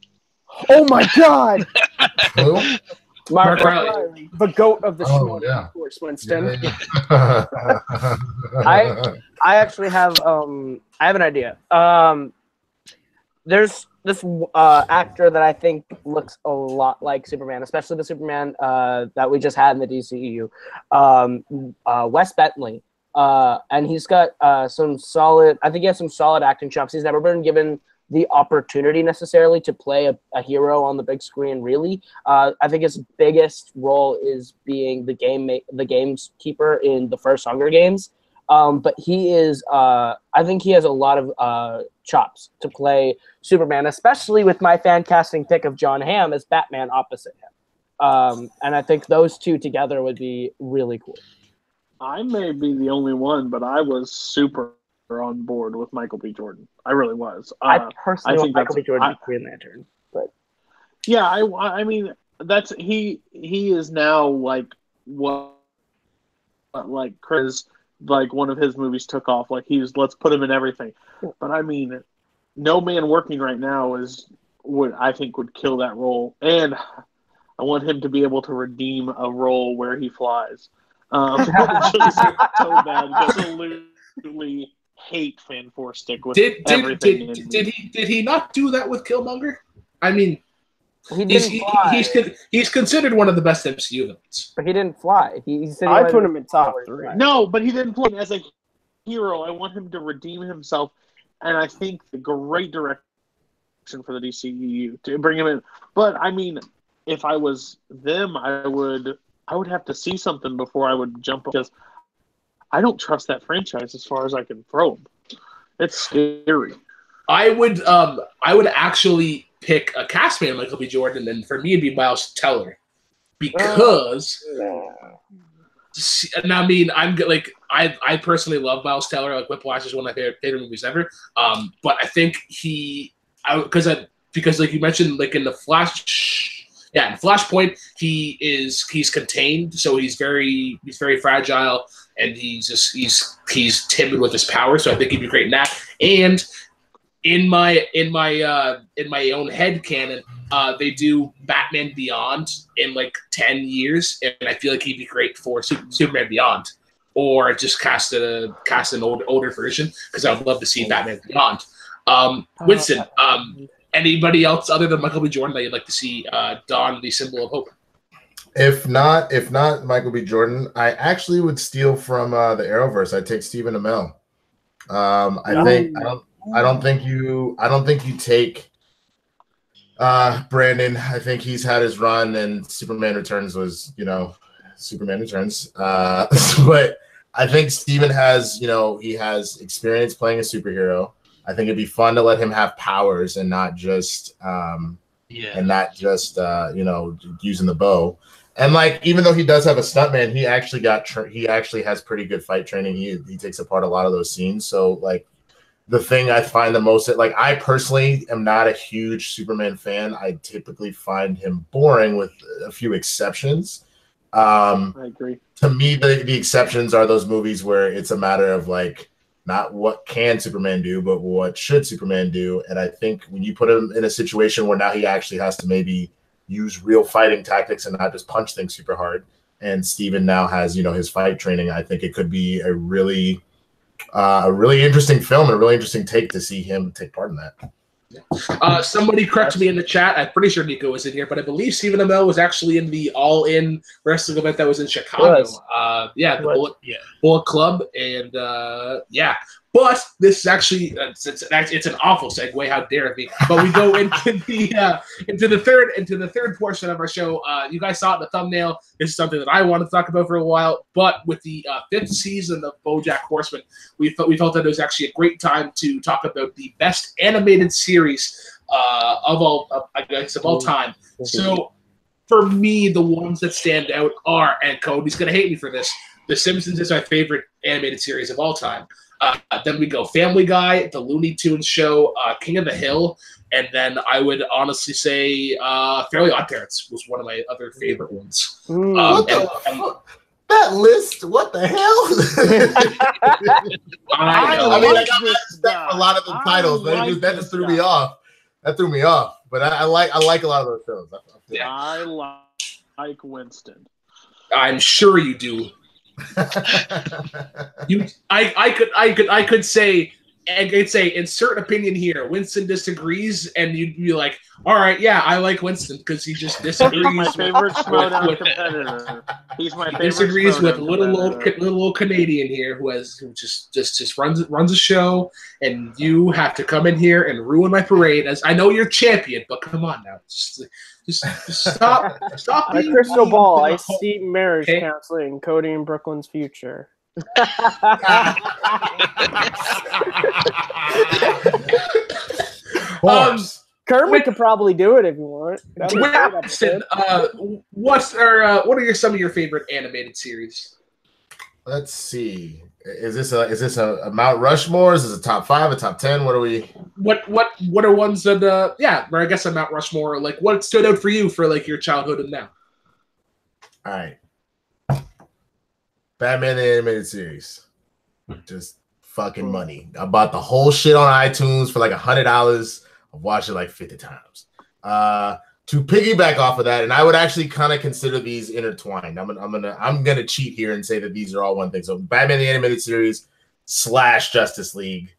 Oh my God! Mark Riley, the goat of the show, of course, Winston. I actually have I have an idea. There's this actor that I think looks a lot like Superman, especially the Superman that we just had in the DCEU, Wes Bentley, and he's got some solid. I think he has some solid acting chops. He's never been given the opportunity necessarily to play a hero on the big screen, really. I think his biggest role is being the gamekeeper in the first Hunger Games. But he is, I think he has a lot of chops to play Superman, especially with my fan casting pick of John Hamm as Batman opposite him. And I think those two together would be really cool. I may be the only one, but I was super on board with Michael B. Jordan. I really was. I personally think Michael B. Jordan Green Lantern, but yeah, I mean that's he is now like what like Chris, like one of his movies took off. Like let's put him in everything. But I mean, No Man Working right now is what I think would kill that role, and I want him to be able to redeem a role where he flies. Just so bad because absolutely hate Fan Four Stick with everything. Did he not do that with Killmonger? I mean, he's considered one of the best MCU villains. But he didn't fly. He said I put him in top 3. No, but he didn't fly as a hero. I want him to redeem himself, and I think the great direction for the DCEU to bring him in. But I mean, if I was them, I would have to see something before I would jump up, because I don't trust that franchise as far as I can throw them. It's scary. I would actually pick a castmate, Michael B. Jordan, and for me it'd be Miles Teller, because and I mean I personally love Miles Teller. Like Whiplash is one of my favorite movies ever. But I think because like you mentioned, like in the in Flashpoint, he's contained, so he's very fragile, and he's timid with his power. So I think he'd be great in that. And in my own head canon, they do Batman Beyond in like 10 years, and I feel like he'd be great for Superman Beyond, or just cast an older version, because I would love to see Batman Beyond. Winston, anybody else other than Michael B. Jordan that you'd like to see don the symbol of hope? If not Michael B. Jordan, I actually would steal from the Arrowverse. I'd take Stephen Amell. I don't think you take Brandon. I think he's had his run, and Superman Returns was, Superman Returns. But I think Stephen has, he has experience playing a superhero. I think it'd be fun to let him have powers and not just, and not just using the bow. And like, even though he does have a stuntman, he actually has pretty good fight training. He takes apart a lot of those scenes. So like, the thing I find the most, like, I personally am not a huge Superman fan. I typically find him boring with a few exceptions. I agree. To me, the exceptions are those movies where it's a matter of like, not what can Superman do, but what should Superman do. And I think when you put him in a situation where now he actually has to maybe use real fighting tactics and not just punch things super hard, and Steven now has, his fight training, I think it could be a really interesting film and a really interesting take to see him take part in that. Somebody correct me in the chat. I'm pretty sure Nico was in here, but I believe Stephen Amell was actually in the All-In wrestling event that was in Chicago. The Bullet Club, and But this is actually it's an awful segue. How dare it be? But we go into the third portion of our show. You guys saw it in the thumbnail. This is something that I wanted to talk about for a while. But with the 5th season of Bojack Horseman, we felt that it was actually a great time to talk about the best animated series of all time. So for me, the ones that stand out are, and Cody's gonna hate me for this, The Simpsons is my favorite animated series of all time. Then we go Family Guy, The Looney Tunes Show, King of the Hill, and then I would honestly say Fairly Odd Parents was one of my other favorite ones. That list, what the hell? I got a lot of the titles. That just threw me off. That threw me off. But I like a lot of those shows. I like Winston. I'm sure you do. I could say insert opinion here. Winston disagrees, and you'd be like, all right, yeah, I like Winston because he just disagrees. He's my favorite Schmoedown competitor. He's my favorite. Disagrees with little old Canadian here who just runs a show, and you have to come in here and ruin my parade. As I know you're champion, but come on now, just stop. My crystal ball. I see marriage counseling, Cody and Brooklyn's future. Kermit could probably do it if you want. Winston, what are some of your favorite animated series? Let's see. Is this a Mount Rushmore? Is this a top 5, a top 10? What are we? What are ones that I guess a Mount Rushmore. Like, what stood out for you for like your childhood and now? All right. Batman the Animated Series. Just fucking money. I bought the whole shit on iTunes for like $100. I've watched it like 50 times. To piggyback off of that, and I would actually kind of consider these intertwined. I'm gonna cheat here and say that these are all one thing. So Batman the Animated Series / Justice League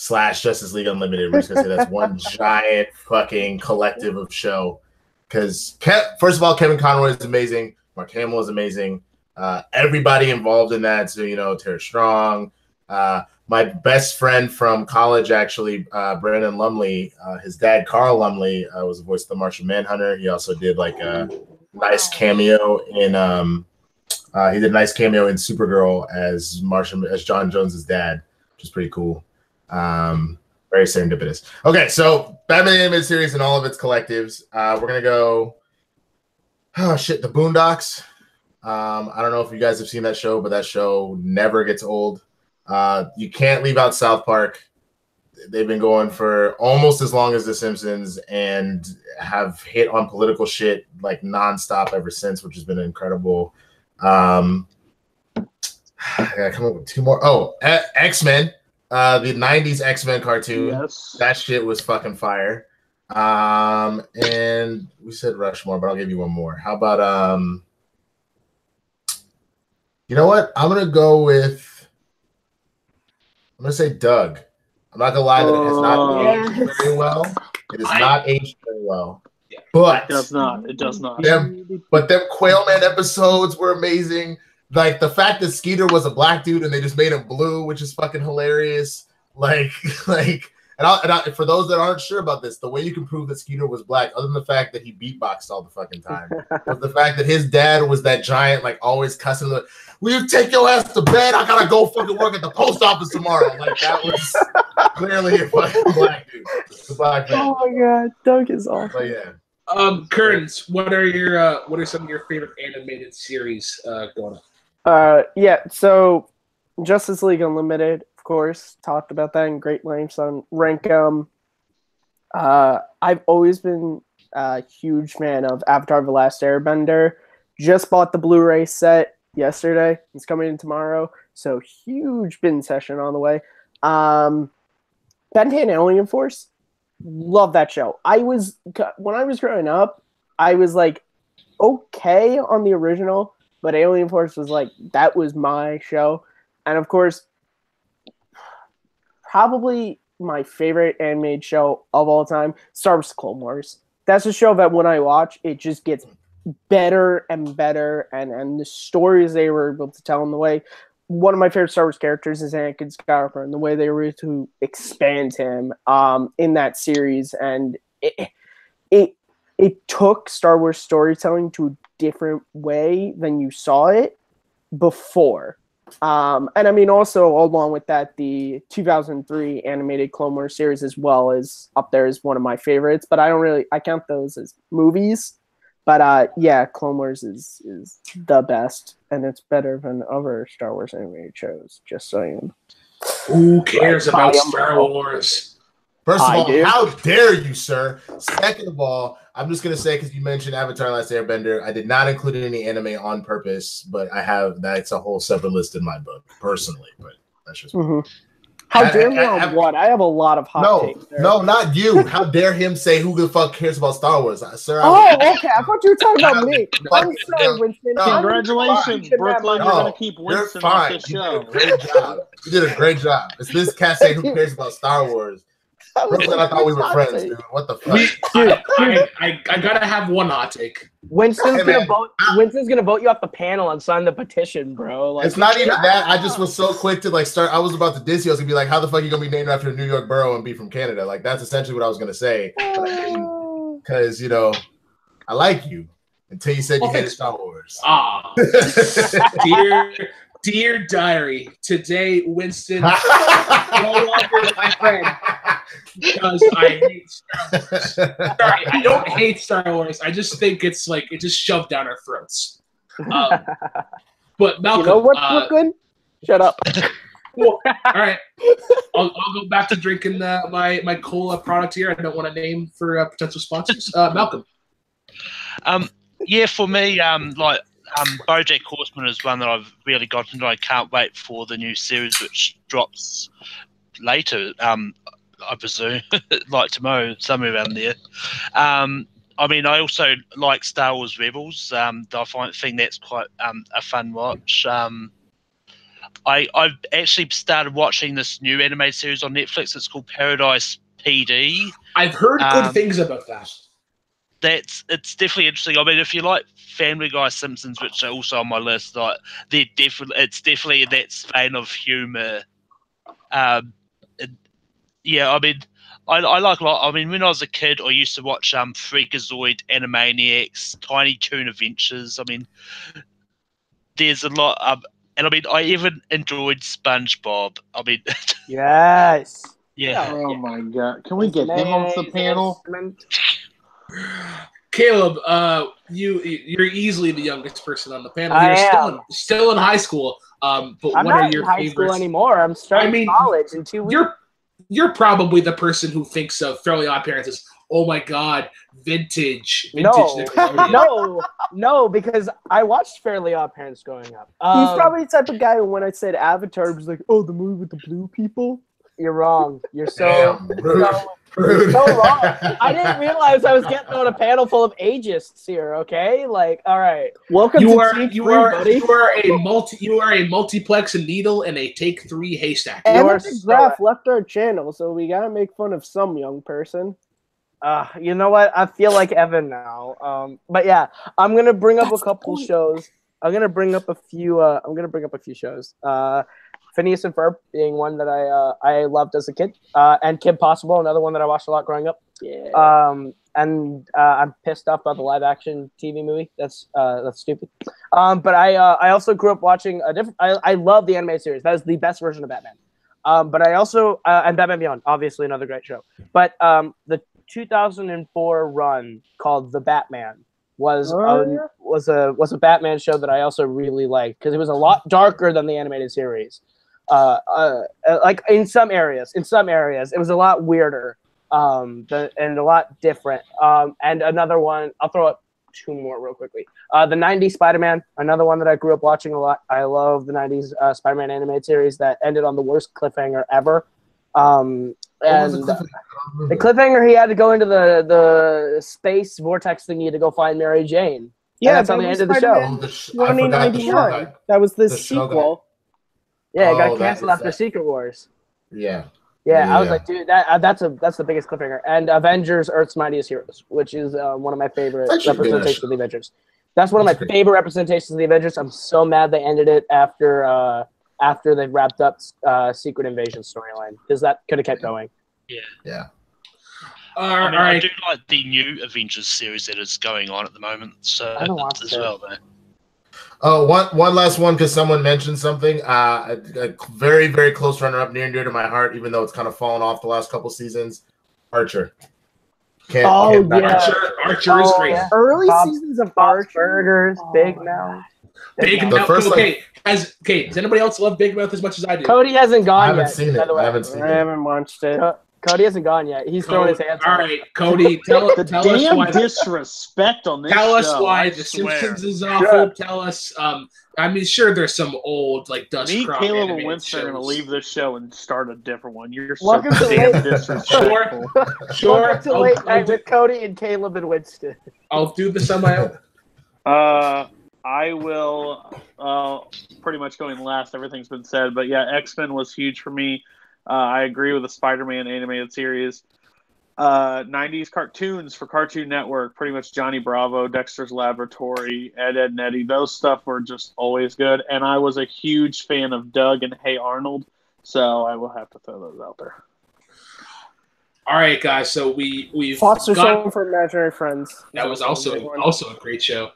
Unlimited. We're just gonna say that's one giant fucking collective of show. Because first of all, Kevin Conroy is amazing. Mark Hamill is amazing. Everybody involved in that, so Tara Strong, my best friend from college, actually, Brandon Lumley, his dad Carl Lumley was the voice of the Martian Manhunter. He also did like a nice cameo in Supergirl as John Jones's dad, which is pretty cool. Very serendipitous. Okay, so Batman the Animated Series and all of its collectives. We're gonna go. Oh shit, the Boondocks. I don't know if you guys have seen that show, but that show never gets old. You can't leave out South Park. They've been going for almost as long as The Simpsons and have hit on political shit like nonstop ever since, which has been incredible. I gotta come up with 2 more. Oh, X-Men, the 90s X-Men cartoon. Yes. That shit was fucking fire. And we said Rushmore, but I'll give you one more. How about you know what? I'm gonna say Doug. I'm not gonna lie that it has not aged very well. It has not aged very well. But it does not. It does not. But them Quailman episodes were amazing. Like the fact that Skeeter was a black dude and they just made him blue, which is fucking hilarious. And for those that aren't sure about this, the way you can prove that Skeeter was black, other than the fact that he beatboxed all the fucking time, was the fact that his dad was that giant, like always cussing. Will you take your ass to bed? I gotta go fucking work at the post office tomorrow. Like that was clearly a fucking black dude. The black man. Oh my god, Doug is awesome. But yeah. Kearns, what are some of your favorite animated series going on? Yeah, so Justice League Unlimited, of course, talked about that in great lengths on Rankum. I've always been a huge fan of Avatar: The Last Airbender. Just bought the Blu-ray set yesterday. It's coming in tomorrow, so huge bin session on the way. Ben 10 Alien Force, love that show. When I was growing up, I was like okay on the original, but Alien Force was like, that was my show. And of course, probably my favorite animated show of all time, Star Wars Clone Wars. That's a show that when I watch, it just gets better and better, and the stories they were able to tell in the way. One of my favorite Star Wars characters is Anakin Skywalker, and the way they were able to expand him in that series, and it took Star Wars storytelling to a different way than you saw it before. And I mean, also along with that, the 2003 animated Clone Wars series as well is up there as one of my favorites, but I count those as movies. But yeah, Clone Wars is the best, and it's better than other Star Wars animated shows, just saying. Who cares about Star Wars? First of all, how dare you, sir? Second of all, I'm just going to say, because you mentioned Avatar: Last Airbender, I did not include any anime on purpose, but that's a whole separate list in my book, personally. But that's just How dare me on what? I have a lot of hot takes there. No, not you. How dare him say who the fuck cares about Star Wars, sir? Okay. I thought you were talking about me. I'm sorry, Winston. Congratulations, Brooklyn. You're going to keep Winston off the show. Great job. You did a great job. It's this cat saying who cares about Star Wars. Brooklyn, I thought we were friends, dude. What the fuck? I gotta have one hot take. Winston's gonna vote you off the panel and sign the petition, bro. It's not even that. I just was so quick to start. I was about to diss you. I was gonna be like, "How the fuck are you gonna be named after a New York borough and be from Canada?" Like that's essentially what I was gonna say. Because I like you until you said you hated Star Wars. Dear diary, today Winston no longer my friend because I hate Star Wars. Sorry, I don't hate Star Wars. I just think it's like it just shoved down our throats. But Malcolm, you know what, Brooklyn? Shut up. Cool. All right, I'll go back to drinking my cola product here. I don't want to name for potential sponsors. Malcolm. Yeah, for me, Bojack Horseman is one that I've really gotten into. I can't wait for the new series, which drops later, I presume, like tomorrow, somewhere around there. I mean, I also like Star Wars Rebels. I think that's quite a fun watch. I've actually started watching this new animated series on Netflix. It's called Paradise PD. I've heard good things about that. It's definitely interesting. I mean, if you like Family Guy, Simpsons, which are also on my list, like it's definitely in that vein of humor. Yeah, I mean, I like a lot. I mean, when I was a kid, I used to watch Freakazoid, Animaniacs, Tiny Toon Adventures. I mean, there's a lot of, and I mean, I even enjoyed SpongeBob. I mean, yes, yeah. Oh my god, can we get him off the panel? Kaleb, you're easily the youngest person on the panel. You're still in high school. But I'm what not are your in high favorites? school anymore. I'm starting college in 2 weeks. You're probably the person who thinks of Fairly Odd Parents as, oh my god, vintage No, because I watched Fairly Odd Parents growing up. He's probably the type of guy who, when I said Avatar, was like, "Oh, the movie with the blue people." You're wrong. You're so wrong. I didn't realize I was getting on a panel full of agists here. Okay, like, all right. Welcome you to are Take you Three, are buddy. you are a multiplex needle and a Take 3 haystack. And the graph left our channel, so we gotta make fun of some young person. You know what? I feel like Evan now. But yeah, I'm gonna bring up a couple shows. I'm gonna bring up a few shows. Phineas and Ferb being one that I loved as a kid, and Kim Possible, another one that I watched a lot growing up. Yeah. And I'm pissed off about the live action TV movie. That's stupid. But I also grew up watching a different. I love the animated series. That is the best version of Batman. But I also and Batman Beyond, obviously another great show. But the 2004 run called The Batman was a Batman show that I also really liked because it was a lot darker than the animated series. Like in some areas, it was a lot weirder and a lot different. And another one, I'll throw up two more real quickly. The 90s Spider-Man, another one that I grew up watching a lot. I love the 90s Spider-Man animated series that ended on the worst cliffhanger ever. And the cliffhanger, he had to go into the space vortex thingy to go find Mary Jane. Yeah, that's how they ended the show. 2099. That was the sequel. Yeah, it got canceled after Secret Wars. Yeah. Yeah, I was like, dude, that's the biggest cliffhanger. And Avengers: Earth's Mightiest Heroes, which is one of my favorite representations of the Avengers. That's one of my favorite representations of the Avengers. I'm so mad they ended it after they wrapped up Secret Invasion storyline, because that could have kept going. Yeah. I do like the new Avengers series that is going on at the moment. So I don't watch as well there. Oh, one last one, because someone mentioned something. A very, very close runner-up, near and dear to my heart, even though it's kind of fallen off the last couple seasons. Archer. Archer is great. Yeah. Early seasons of Archer. Burgers, Big Mouth. Big Mouth. Okay, does anybody else love Big Mouth as much as I do? Cody hasn't gone yet. I haven't seen it. I haven't watched it. Cody hasn't gone yet. He's throwing his hands. All right, Cody, tell us why. Disrespect on this. Tell us show, why The Simpsons is awful. Tell us. I mean, sure, there's some old dust. Me, Kaleb, and Winston are going to leave this show and start a different one. You're so Welcome to damn disrespectful. Sure. Welcome to Late Night with Cody and Kaleb and Winston. I'll do this on my own. I will. Pretty much going last. Everything's been said, but yeah, X-Men was huge for me. I agree with the Spider-Man animated series. 90s cartoons for Cartoon Network, pretty much Johnny Bravo, Dexter's Laboratory, Ed, Ed and Eddie. Those stuff were just always good. And I was a huge fan of Doug and Hey Arnold, so I will have to throw those out there. All right, guys. So we've Foster Home for Imaginary Friends. That was also a great show.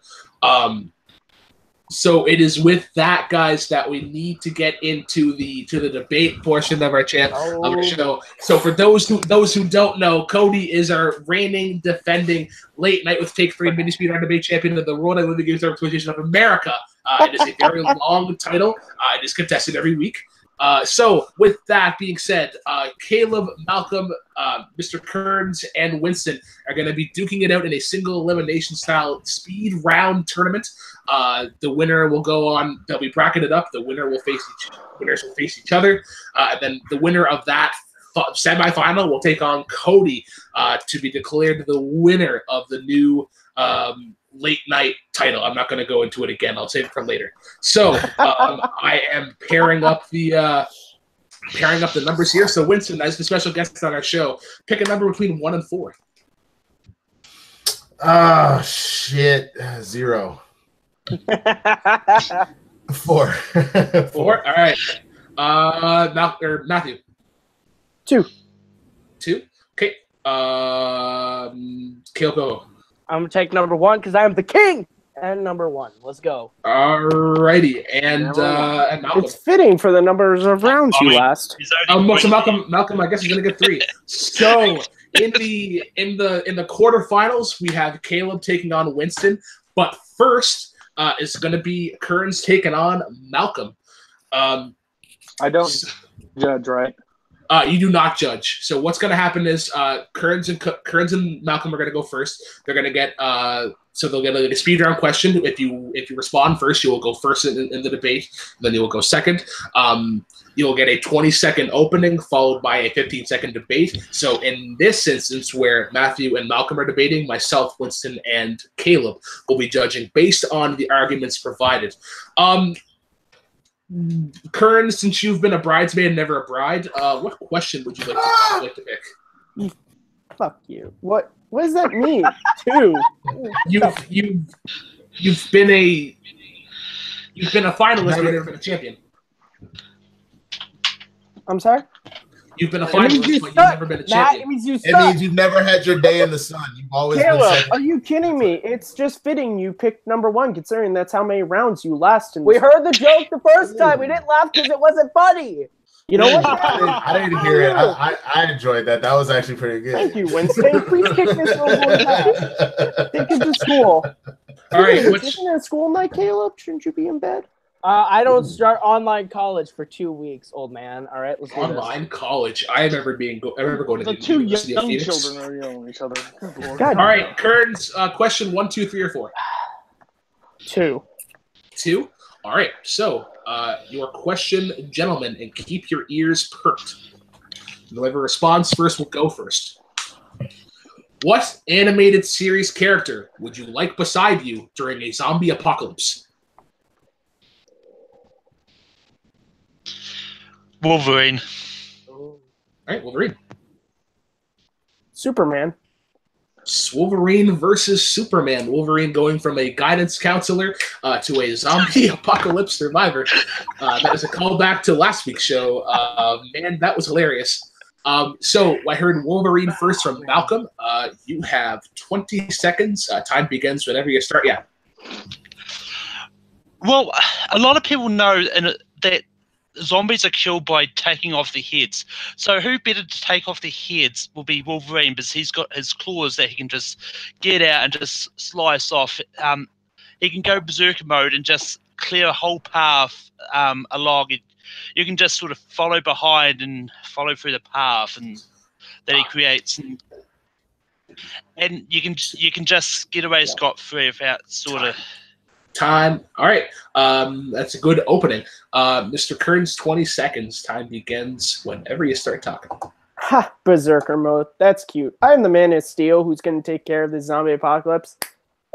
So it is with that, guys, that we need to get into the debate portion of our of the show. So for those who don't know, Cody is our reigning, defending Late Night with Take 3 mini speedrun debate champion of the World and Living Games Association of America. It is a very long title. It is contested every week. So with that being said, Kaleb, Malcolm, Mr. Kearns, and Winston are going to be duking it out in a single elimination style speed round tournament. The winner will go on. They'll be bracketed up. The winners will face each other. And then the winner of that semifinal will take on Cody to be declared the winner of the new Late Night title. I'm not going to go into it again. I'll save it for later. So I am pairing up the numbers here. So Winston, as the special guest on our show, pick a number between 1 and 4. Shit. 0. 4. 4. All right. Matthew. 2. 2. Okay. Koho. I'm going to take number 1 because I am the king and number 1. Let's go. Alrighty. And Malcolm. It's fitting for the numbers of rounds you last. So Malcolm, I guess he's going to get 3. So in the quarterfinals, we have Kaleb taking on Winston. But first is going to be Kearns taking on Malcolm. I don't judge, right? You do not judge. So what's going to happen is Kearns and Malcolm are going to go first. They're going to get so they'll get a speed round question. If you respond first, you will go first in the debate. Then you will go second. You will get a 20-second opening followed by a 15-second debate. So in this instance, where Matthew and Malcolm are debating, myself, Winston, and Kaleb will be judging based on the arguments provided. Kearns, since you've been a bridesmaid and never a bride, what question would you like to pick? Fuck you. What does that mean? 2. You've been a finalist, but never been a champion. I'm sorry? You've been a finalist, but you've never been a champion. It means you suck. It means you've never had your day in the sun. You've always been second. Are you kidding me? It's just fitting you picked number 1, considering that's how many rounds you last. We heard the joke the first time. We didn't laugh because it wasn't funny. You know what? I didn't hear it. I enjoyed that. That was actually pretty good. Thank you, Winston. Please kick this little boy's ass. Take him to school. All right. Isn't it a school night, Kaleb? Shouldn't you be in bed? I don't start online college for 2 weeks, old man. All right, let's do Online college. I remember going to the two young children are yelling at each other. All right, Kearns. Question 1, 2, 3, or 4. 2. 2. All right. So your question, gentlemen, and keep your ears perked. Whoever responds first will go first. What animated series character would you like beside you during a zombie apocalypse? Wolverine. All right, Wolverine. Superman. Wolverine versus Superman. Wolverine going from a guidance counselor to a zombie apocalypse survivor. That is a callback to last week's show. Man, that was hilarious. So I heard Wolverine first from Malcolm. You have 20 seconds. Time begins whenever you start. Yeah. Well, a lot of people know that zombies are killed by taking off their heads. So who better to take off their heads will be Wolverine, because he's got his claws that he can just get out and just slice off. He can go berserker mode and just clear a whole path along. You can just sort of follow behind and follow through the path that he creates, and you can just get away scot-free without sort of time. All right, that's a good opening. Mr. Kearns, 20 seconds. Time begins whenever you start talking. Ha! Berserker mode. That's cute. I'm the Man of Steel who's going to take care of the zombie apocalypse.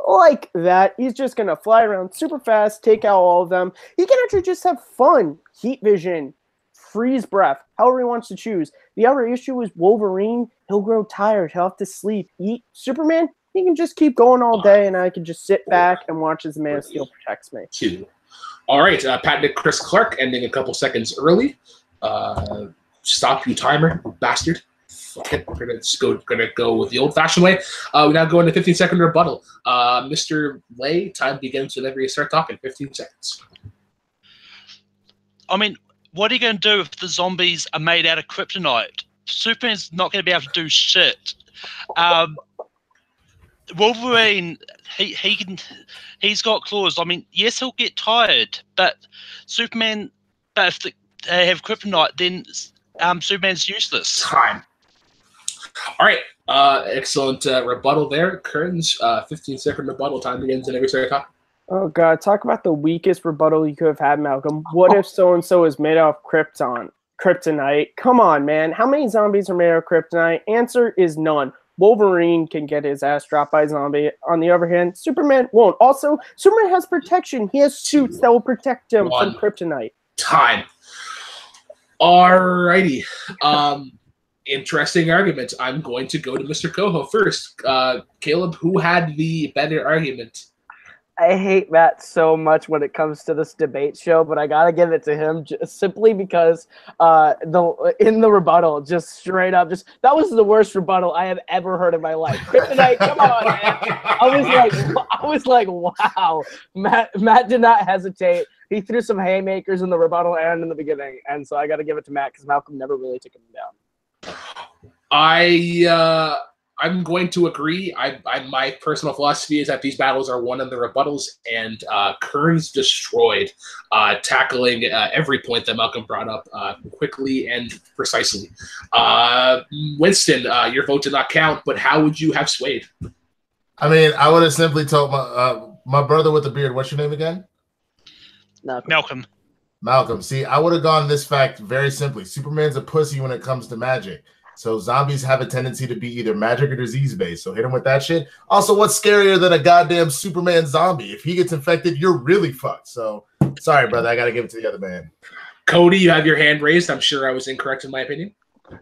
Like that, he's just going to fly around super fast, take out all of them. He can actually just have fun. Heat vision, freeze breath, however he wants to choose. The other issue is Wolverine. He'll grow tired. He'll have to sleep, eat. Superman, he can just keep going all day, and I can just sit back and watch as the Man of Steel protects me. 2. All right, patented Chris Clark, ending a couple seconds early. Stop you timer, you bastard. Okay, we're gonna go with the old-fashioned way. We now go into 15-second rebuttal. Mr. Lay, time begins whenever you start talking. 15 seconds. I mean, what are you going to do if the zombies are made out of kryptonite? Superman's not going to be able to do shit. Wolverine, he's got claws. I mean, yes, he'll get tired, but Superman, if they have kryptonite, then Superman's useless. Time. All right, excellent rebuttal there. Kearns, 15-second rebuttal. Time begins whenever you start talking. Oh, God. Talk about the weakest rebuttal you could have had, Malcolm. What if so-and-so is made out of kryptonite? Come on, man. How many zombies are made out of kryptonite? Answer is none. Wolverine can get his ass dropped by a zombie. On the other hand, Superman won't. Also, Superman has protection. He has suits that will protect him from kryptonite. Time. All righty. Interesting argument. I'm going to go to Mr. Koho first. Kaleb, who had the better argument? I hate Matt so much when it comes to this debate show, but I gotta give it to him just simply because in the rebuttal, just straight up, that was the worst rebuttal I have ever heard in my life. Kryptonite, come on, man! I was like, wow. Matt did not hesitate. He threw some haymakers in the rebuttal and in the beginning, and so I gotta give it to Matt because Malcolm never really took him down. I'm going to agree. My personal philosophy is that these battles are won in the rebuttals, and Kearns destroyed, tackling every point that Malcolm brought up quickly and precisely. Winston, your vote did not count, but how would you have swayed? I mean, I would have simply told my brother with the beard, what's your name again? Malcolm. See, I would have gone this fact very simply. Superman's a pussy when it comes to magic. So zombies have a tendency to be either magic or disease-based. So hit him with that shit. Also, what's scarier than a goddamn Superman zombie? If he gets infected, you're really fucked. So sorry, brother. I got to give it to the other man. Cody, you have your hand raised. I'm sure I was incorrect in my opinion.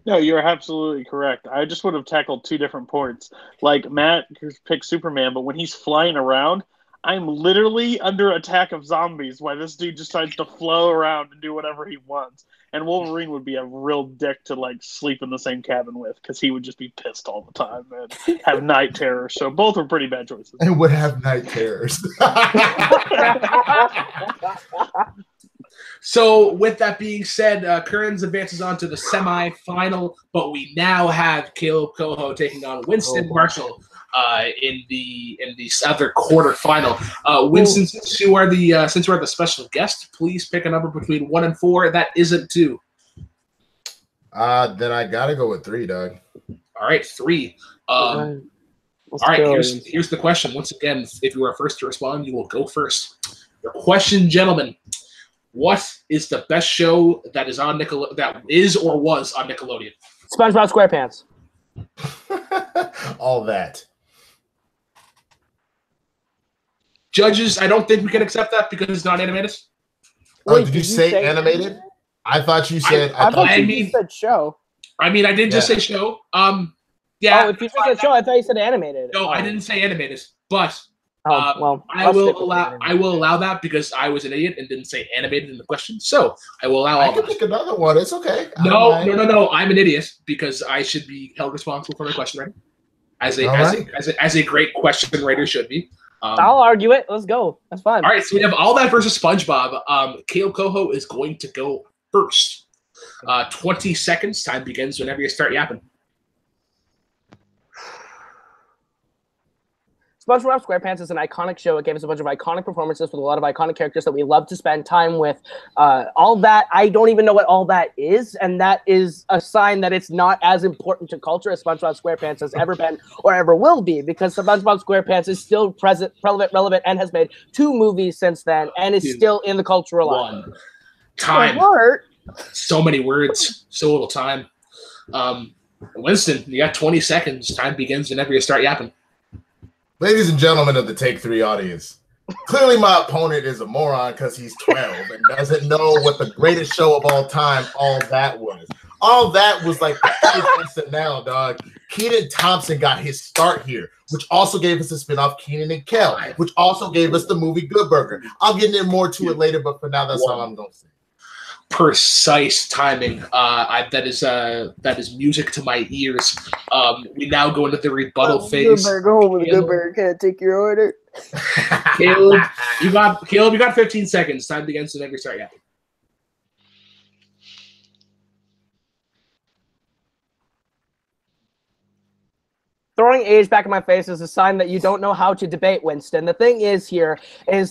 No, you're absolutely correct. I just would have tackled 2 different points. Like, Matt picked Superman, but when he's flying around, I'm literally under attack of zombies while this dude decides to flow around and do whatever he wants. And Wolverine would be a real dick to, like, sleep in the same cabin with because he would just be pissed all the time and have night terrors. So both are pretty bad choices. And would have night terrors. So with that being said, Kearns advances on to the semifinal, but we now have Kaleb Koho taking on Winston Marshall in the other quarterfinal. Winston, since you are the special guest, please pick a number between 1 and 4. That isn't 2. Then I gotta go with 3, Doug. All right, 3. All right, here's the question. Once again, if you are first to respond, you will go first. Your question, gentlemen. What is the best show that is on that is or was on Nickelodeon? SpongeBob SquarePants. All that. Judges, I don't think we can accept that because it's not animated. Oh, did you say animated? I thought you said. I thought you said show. I mean, I did just say show. Yeah. Oh, if you said show, I thought you said animated. No, I didn't say animated, but. Well, I will allow that because I was an idiot and didn't say animated in the question. So I will allow. I can pick another one. It's okay. No. I'm an idiot because I should be held responsible for my question writing, as a great question writer should be. I'll argue it. Let's go. That's fine. All right, so we have All That versus SpongeBob. Kaleb Koho is going to go first. 20 seconds. Time begins whenever you start yapping. SpongeBob SquarePants is an iconic show. It gave us a bunch of iconic performances with a lot of iconic characters that we love to spend time with. All that, I don't even know what all that is, and that is a sign that it's not as important to culture as SpongeBob SquarePants has ever been or ever will be, because SpongeBob SquarePants is still relevant, and has made 2 movies since then, and is still in the culture alive. Time. So many words, so little time. Winston, you got 20 seconds. Time begins whenever you start yapping. Ladies and gentlemen of the Take 3 audience, clearly my opponent is a moron because he's 12 and doesn't know what the greatest show of all time, All That was. All That was like the SNL, dog. Kenan Thompson got his start here, which also gave us a spinoff, Kenan and Kel, which also gave us the movie Good Burger. I'll get into more to it later, but for now, that's all I'm going to say. Precise timing. That is music to my ears. We now go into the rebuttal phase. Good burger. Can I take your order? Kaleb, you got 15 seconds. Time begins whenever you start yapping. Throwing age back in my face is a sign that you don't know how to debate, Winston. The thing is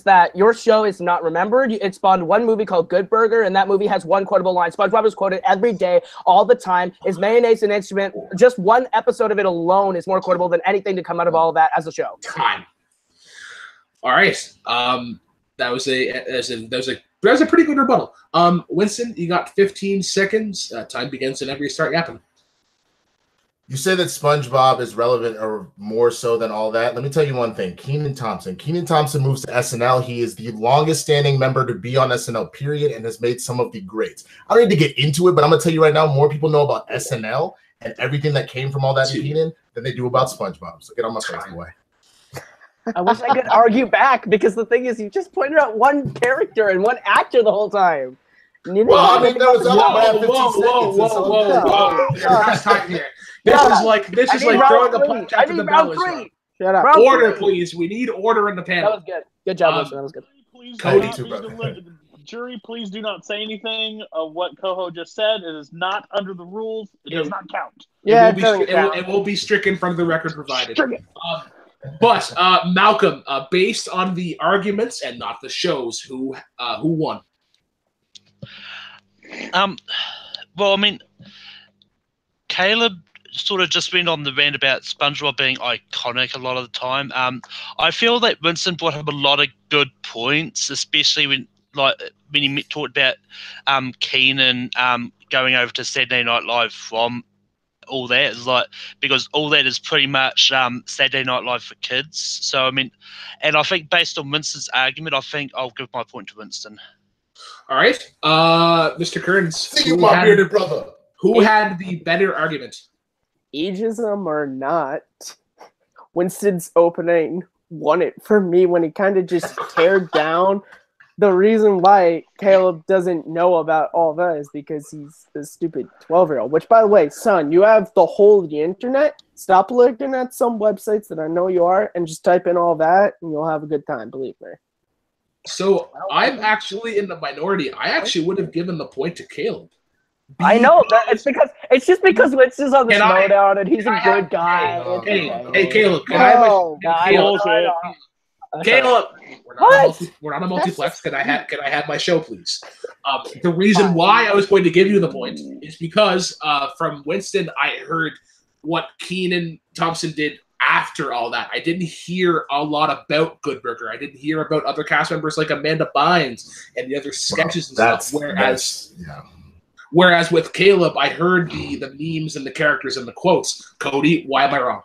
that your show is not remembered. It spawned one movie called Good Burger, and that movie has one quotable line. SpongeBob is quoted every day, all the time. Is mayonnaise an instrument? Just one episode of it alone is more quotable than anything to come out of All That as a show. Time. All right. That was a pretty good rebuttal. Winston, you got 15 seconds. Time begins whenever you start yapping. You say that SpongeBob is relevant or more so than All That. Let me tell you one thing. Kenan Thompson moves to SNL. He is the longest standing member to be on SNL, period, and has made some of the greats. I don't need to get into it, but I'm going to tell you right now, more people know about SNL and everything that came from All That and Kenan than they do about SpongeBob. So get on my face, boy. I wish I could argue back, because the thing is, you just pointed out one character and one actor the whole time. Well, I mean, there was whoa. This is like throwing a punch after the bell is rung. Shut up. Order, please. We need order in the panel. That was good. Good job, Winston. That was good. Cody, jury, please do not say anything of what Koho just said. It is not under the rules. It does not count. Yeah, it will be stricken from the record provided. But Malcolm, based on the arguments and not the shows, who won? Well, I mean, Kaleb sort of just went on the rant about SpongeBob being iconic a lot of the time. I feel that Winston brought up a lot of good points, especially when he talked about Kenan going over to Saturday Night Live from All That. Is because All That is pretty much Saturday Night Live for kids. So I mean, and I think based on Winston's argument, I think I'll give my point to Winston. All right, Mr. Kearns. See you, my bearded brother. Who had the better argument? Ageism or not, Winston's opening won it for me when he kind of just teared down the reason why Kaleb doesn't know about All That is because he's a stupid 12-year-old. Which, by the way, son, you have the whole of the internet. Stop looking at some websites that I know you are and just type in All That and you'll have a good time, believe me. So I'm actually in the minority. I actually would have given the point to Kaleb. I know that it's just because Winston's on the slowdown and he's a good guy. Hey, Kaleb, can I have Kaleb, we're not a multiplex. Can I have my show, please? The reason why I was going to give you the point is because from Winston, I heard what Kenan Thompson did after all that. I didn't hear a lot about Good Burger. I didn't hear about other cast members like Amanda Bynes and the other sketches and stuff. Whereas with Kaleb, I heard the memes and the characters and the quotes. Cody, why am I wrong?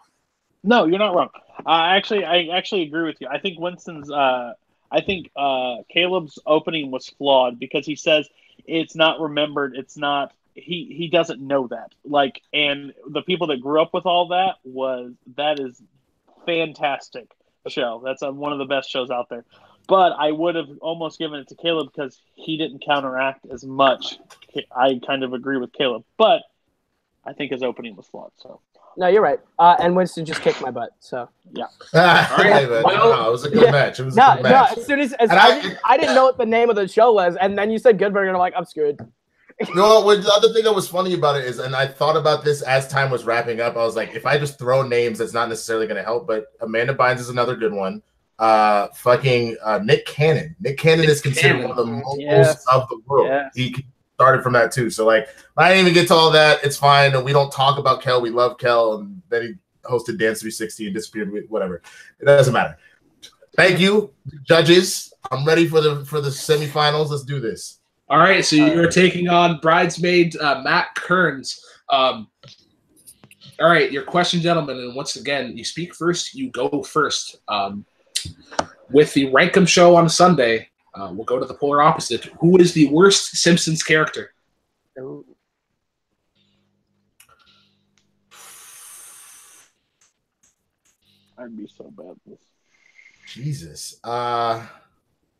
No, you're not wrong. I actually agree with you. I think Kaleb's opening was flawed because he says it's not remembered. It's not. He doesn't know that. Like, and the people that grew up with all that is fantastic show. That's one of the best shows out there. But I would have almost given it to Kaleb because he didn't counteract as much. I kind of agree with Kaleb, but I think his opening was flawed. So. No, you're right. And Winston just kicked my butt. So yeah. All right, no, it was a good match. It was a good match. No, as soon as I didn't know what the name of the show was, and then you said Good Burger, and I'm like, I'm screwed. No, the other thing that was funny about it is, and I thought about this as time was wrapping up. I was like, if I just throw names, that's not necessarily going to help. But Amanda Bynes is another good one. Nick Cannon. Nick Cannon is considered one of the moguls of the world. Yes. He started from that too. So like, I didn't even get to all that. It's fine. And we don't talk about Kel. We love Kel. And then he hosted Dance 360 and disappeared with whatever. It doesn't matter. Thank you, judges. I'm ready for the semifinals. Let's do this. All right. So you're taking on bridesmaid Matt Kearns. All right. Your question, gentlemen. And once again, you speak first. You go first. With the Rankum show on Sunday, we'll go to the polar opposite. Who is the worst Simpsons character? I'd be so bad at this. Jesus.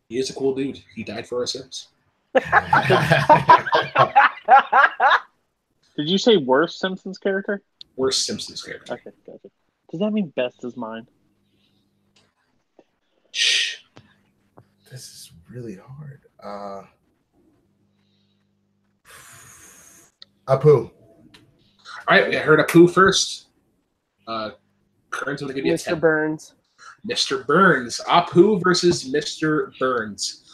He is a cool dude. He died for our sins. Did you say worst Simpsons character? Worst Simpsons character. Okay, gotcha. Does that mean best is mine? Shh. This is really hard. Apu. All right, we heard Apu first. Kearns, I'm going to give you Mr. a 10. Burns. Mr. Burns. Apu versus Mr. Burns.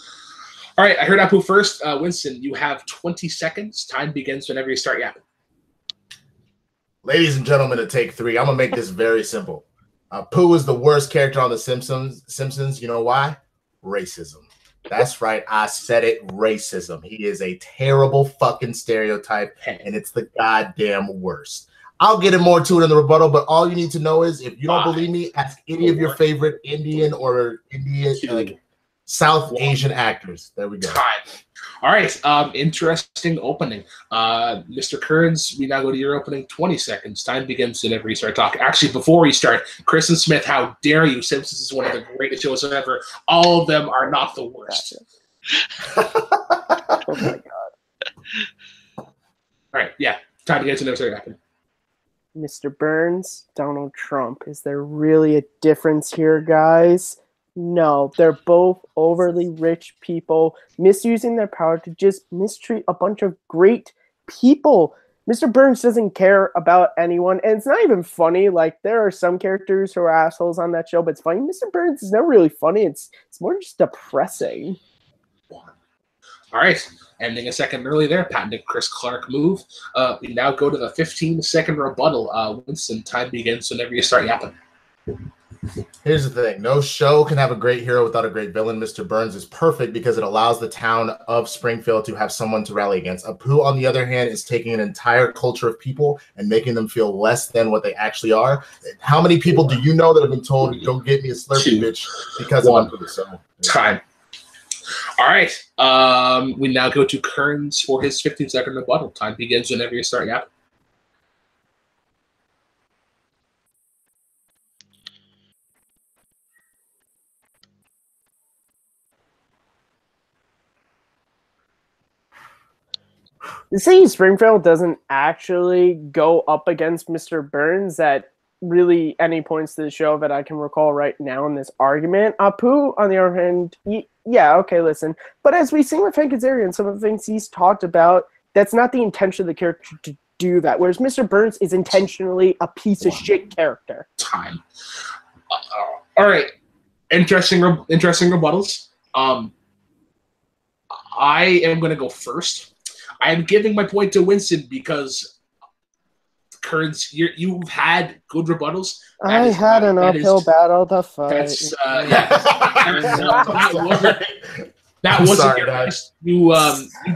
All right, I heard Apu first. Winston, you have 20 seconds. Time begins whenever you start yapping. Ladies and gentlemen, to take 3. I'm going to make this very simple. Pooh is the worst character on The Simpsons. You know why? Racism. That's right. I said it. Racism. He is a terrible fucking stereotype, and it's the goddamn worst. I'll get more to it in the rebuttal, but all you need to know is if you don't believe me, ask any of your favorite Indian or South Asian actors. There we go. All right. Interesting opening. Mr. Kearns, we now go to your opening. 20 seconds. Time begins whenever you start talking. Actually, before we start, Chris and Smith, how dare you? Simpsons is one of the greatest shows ever. All of them are not the worst. Oh, my God. All right. Yeah. Time begins whenever you start talking. Mr. Burns, Donald Trump. Is there really a difference here, guys? No, they're both overly rich people misusing their power to just mistreat a bunch of great people. Mr. Burns doesn't care about anyone, and it's not even funny. Like, there are some characters who are assholes on that show, but it's funny. Mr. Burns is never really funny. It's more just depressing. All right. Ending a second early there. Patented Chris Clark move. We now go to the 15-second rebuttal. Winston, time begins whenever you start yapping. Here's the thing. No show can have a great hero without a great villain. Mr. Burns is perfect because it allows the town of Springfield to have someone to rally against. Apu, on the other hand, is taking an entire culture of people and making them feel less than what they actually are. How many people do you know that have been told, go get me a Slurpee, bitch, because of Apu? So, yeah. Time. All right. We now go to Kearns for his 15-second rebuttal. Time begins whenever you start yapping. The city of Springfield doesn't actually go up against Mr. Burns, that really any points to the show that I can recall right now in this argument. Apu, on the other hand, yeah, okay, listen. But as we've seen with Hank Azaria and some of the things he's talked about, that's not the intention of the character to do that. Whereas Mr. Burns is intentionally a piece of shit character. Time. All right. Interesting rebuttals. I am going to go first. I am giving my point to Winston because Kearns, you've had good rebuttals. I had an uphill battle to fight. That wasn't your best. You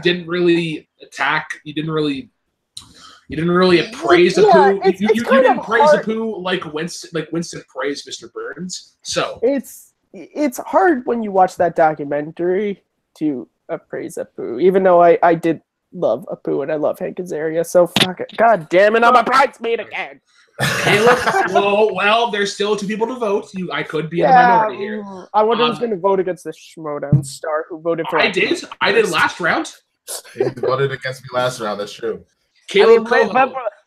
didn't really attack. You didn't really praise Apu. You didn't praise Apu like Winston praised Mr. Burns. So it's hard when you watch that documentary to praise Apu, even though I did love Apu and I love Hank Azaria. So fuck it. God damn it, I'm a bridesmaid again. Caleb, well, there's still 2 people to vote. I could be in the minority here. I wonder who's going to vote against the Schmodown star who voted for. I did last round. He voted against me last round. That's true. Caleb,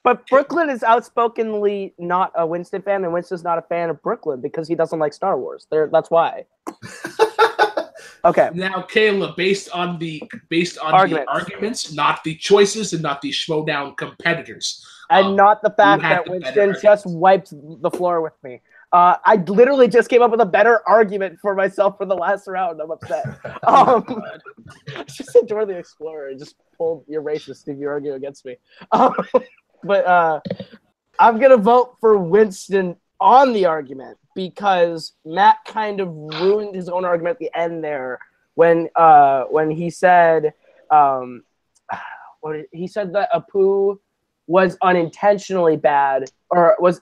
but Brooklyn is outspokenly not a Winston fan, and Winston's not a fan of Brooklyn because he doesn't like Star Wars. That's why. Okay. Now, Caleb, based on the arguments, not the choices, and not the Schmodown competitors, and not the fact that Winston just wiped the floor with me. I literally just came up with a better argument for myself for the last round. I'm upset. Just enjoy the Explorer and just pull your racist if you argue against me. But I'm going to vote for Winston on the argument because Matt kind of ruined his own argument at the end there when he said that Apu was unintentionally bad or was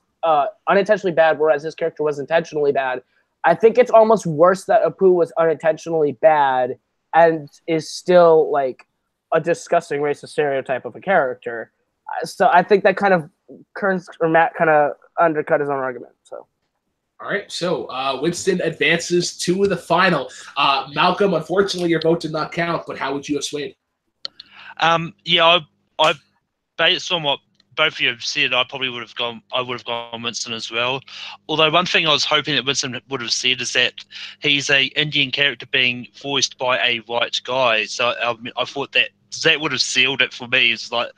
unintentionally bad, whereas his character was intentionally bad. I think it's almost worse that Apu was unintentionally bad and is still like a disgusting racist stereotype of a character. So I think that kind of Kearns or Matt kind of undercut his own argument. So. All right, so Winston advances to the final. Malcolm, unfortunately, your vote did not count, but how would you have swayed? Yeah, I based on what both of you have said, I would have gone Winston as well. Although one thing I was hoping that Winston would have said is that he's a Indian character being voiced by a white guy. So I thought that would have sealed it for me. It's like,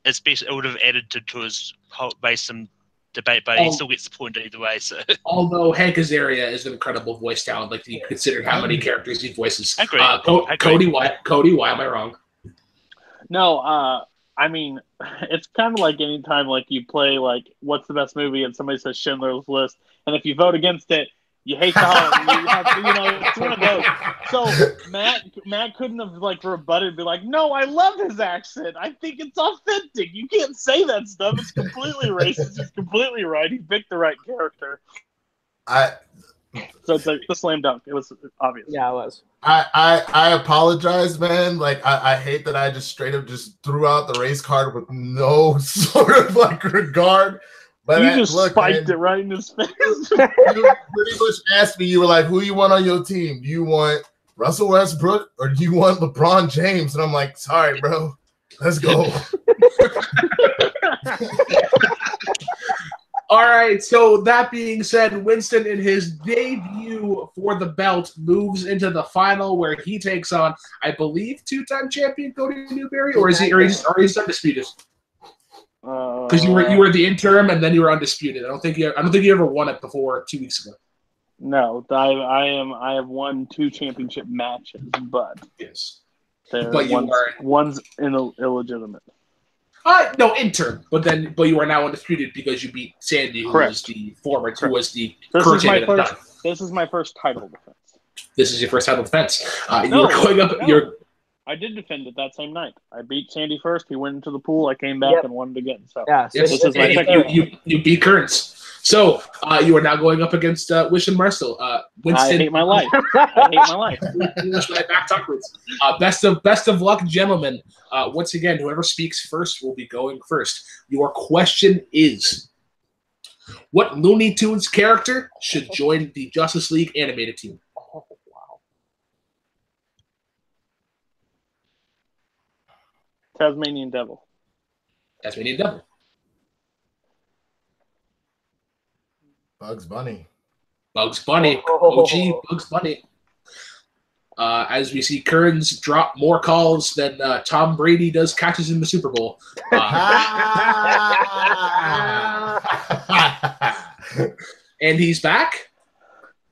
especially it would have added to his whole some debate, but he still gets the point either way. So, although Hank Azaria is an incredible voice talent, like you consider how many characters he voices. I agree. Cody, why am I wrong? No, I mean, it's kind of like anytime like you play like what's the best movie and somebody says Schindler's List, and if you vote against it, you hate the Holland. It's one of those. So Matt couldn't have like rebutted and be like, no, I love his accent. I think it's authentic. You can't say that stuff. It's completely racist. He's completely right. He picked the right character. So it's like the slam dunk. It was obvious. Yeah, it was. I apologize, man. Like I hate that I just straight up just threw out the race card with no sort of like regard. But you just spiked it right in his face. You pretty much asked me, you were like, who you want on your team? Do you want Russell Westbrook or do you want LeBron James? And I'm like, sorry, bro. Let's go. All right, so that being said, Winston in his debut for the belt moves into the final where he takes on, I believe, 2-time champion Cody Newberry, or he's undisputed? Because you were the interim and then you were undisputed. I don't think you ever won it before 2 weeks ago. No, I have won 2 championship matches, but yes, one's illegitimate. No, interim, but you are now undisputed because you beat Sandy, who was the former, who was the current champion at the time. This is my first title defense. This is your first title defense. You were going up. No. I did defend it that same night. I beat Sandy first. He went into the pool. I came back and won it again. So yeah, this is my you beat Kearns. So you are now going up against Winston Marshall. Winston, I hate my life. I hate my life. Best of luck, gentlemen. Once again, whoever speaks first will be going first. Your question is: what Looney Tunes character should join the Justice League animated team? Oh, wow. Tasmanian Devil. Tasmanian Devil. Bugs Bunny. Bugs Bunny. OG Bugs Bunny. As we see Kearns drop more calls than Tom Brady does catches in the Super Bowl. And he's back.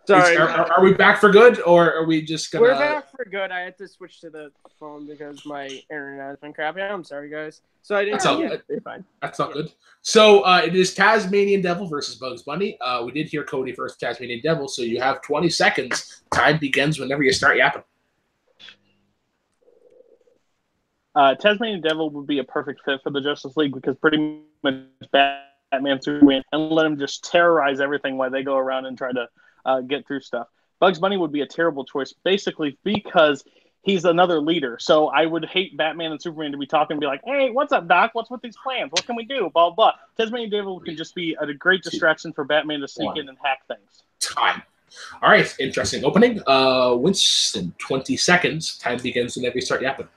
Sorry, are we back for good, or are we just gonna? We're back for good. I had to switch to the phone because my internet has been crappy. I'm sorry, guys. So I didn't. You're fine. That's not good. So it is Tasmanian Devil versus Bugs Bunny. We did hear Cody first, Tasmanian Devil. So you have 20 seconds. Time begins whenever you start yapping. Tasmanian Devil would be a perfect fit for the Justice League because pretty much Batman, Superman, and let him just terrorize everything while they go around and try to get through stuff. Bugs Bunny would be a terrible choice, basically because he's another leader. So I would hate Batman and Superman to be talking and be like, hey, what's up, Doc? What's with these plans? What can we do? Blah, blah. Tasmanian Devil can just be a great distraction for Batman to sneak in and hack things. Time. All right, interesting opening. Winston, 20 seconds. Time begins whenever you start yapping.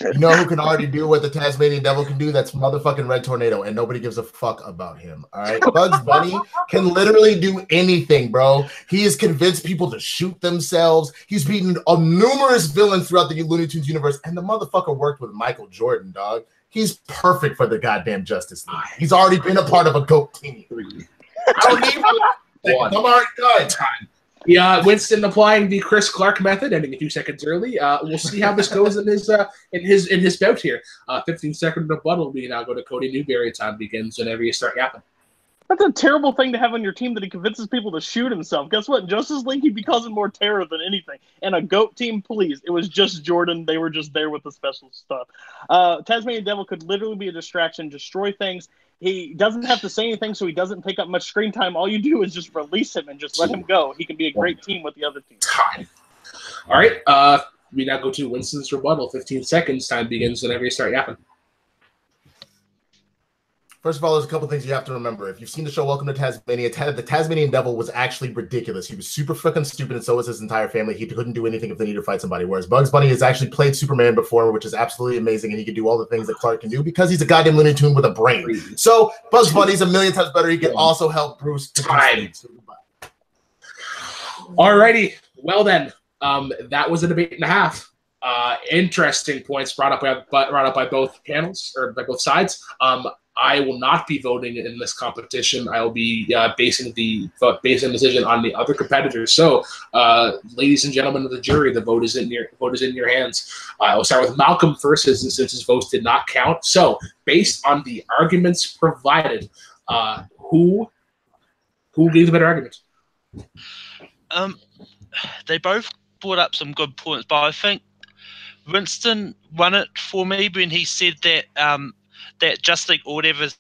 You know who can already do what the Tasmanian Devil can do? That's motherfucking Red Tornado, and nobody gives a fuck about him. All right, Bugs Bunny can literally do anything, bro. He has convinced people to shoot themselves. He's beaten numerous villains throughout the Looney Tunes universe, and the motherfucker worked with Michael Jordan, dog. He's perfect for the goddamn Justice League. He's already been a part of a GOAT team. I don't need one. I'm already done. Time. Yeah, Winston applying the Chris Clark method, ending a few seconds early. We'll see how this goes in his bout here. 15-second rebuttal. We now go to Cody Newberry. Time begins whenever you start yapping. That's a terrible thing to have on your team that he convinces people to shoot himself. Guess what? In Justice League, he'd be causing more terror than anything. And a GOAT team, please. It was just Jordan. They were just there with the special stuff. Tasmanian Devil could literally be a distraction, destroy things. He doesn't have to say anything, so he doesn't take up much screen time. All you do is just release him and just let him go. He can be a great team with the other team. Time. All right. We now go to Winston's rebuttal. 15 seconds. Time begins whenever you start yapping. First of all, there's a couple things you have to remember. If you've seen the show Welcome to Tasmania, the Tasmanian Devil was actually ridiculous. He was super fucking stupid, and so was his entire family. He couldn't do anything if they needed to fight somebody. Whereas Bugs Bunny has actually played Superman before, which is absolutely amazing, and he can do all the things that Clark can do because he's a goddamn Looney Tune with a brain. So Bugs Bunny's a million times better. He can also help Bruce. Time. Alrighty. Well then, that was a debate and a half. Interesting points brought up by both panels or by both sides. I will not be voting in this competition. I will be basing the decision on the other competitors. So, ladies and gentlemen of the jury, the vote is in your hands. I will start with Malcolm first, since his votes did not count. So, based on the arguments provided, who gave the better argument? They both brought up some good points, but I think Winston won it for me when he said that that Just League or whatever's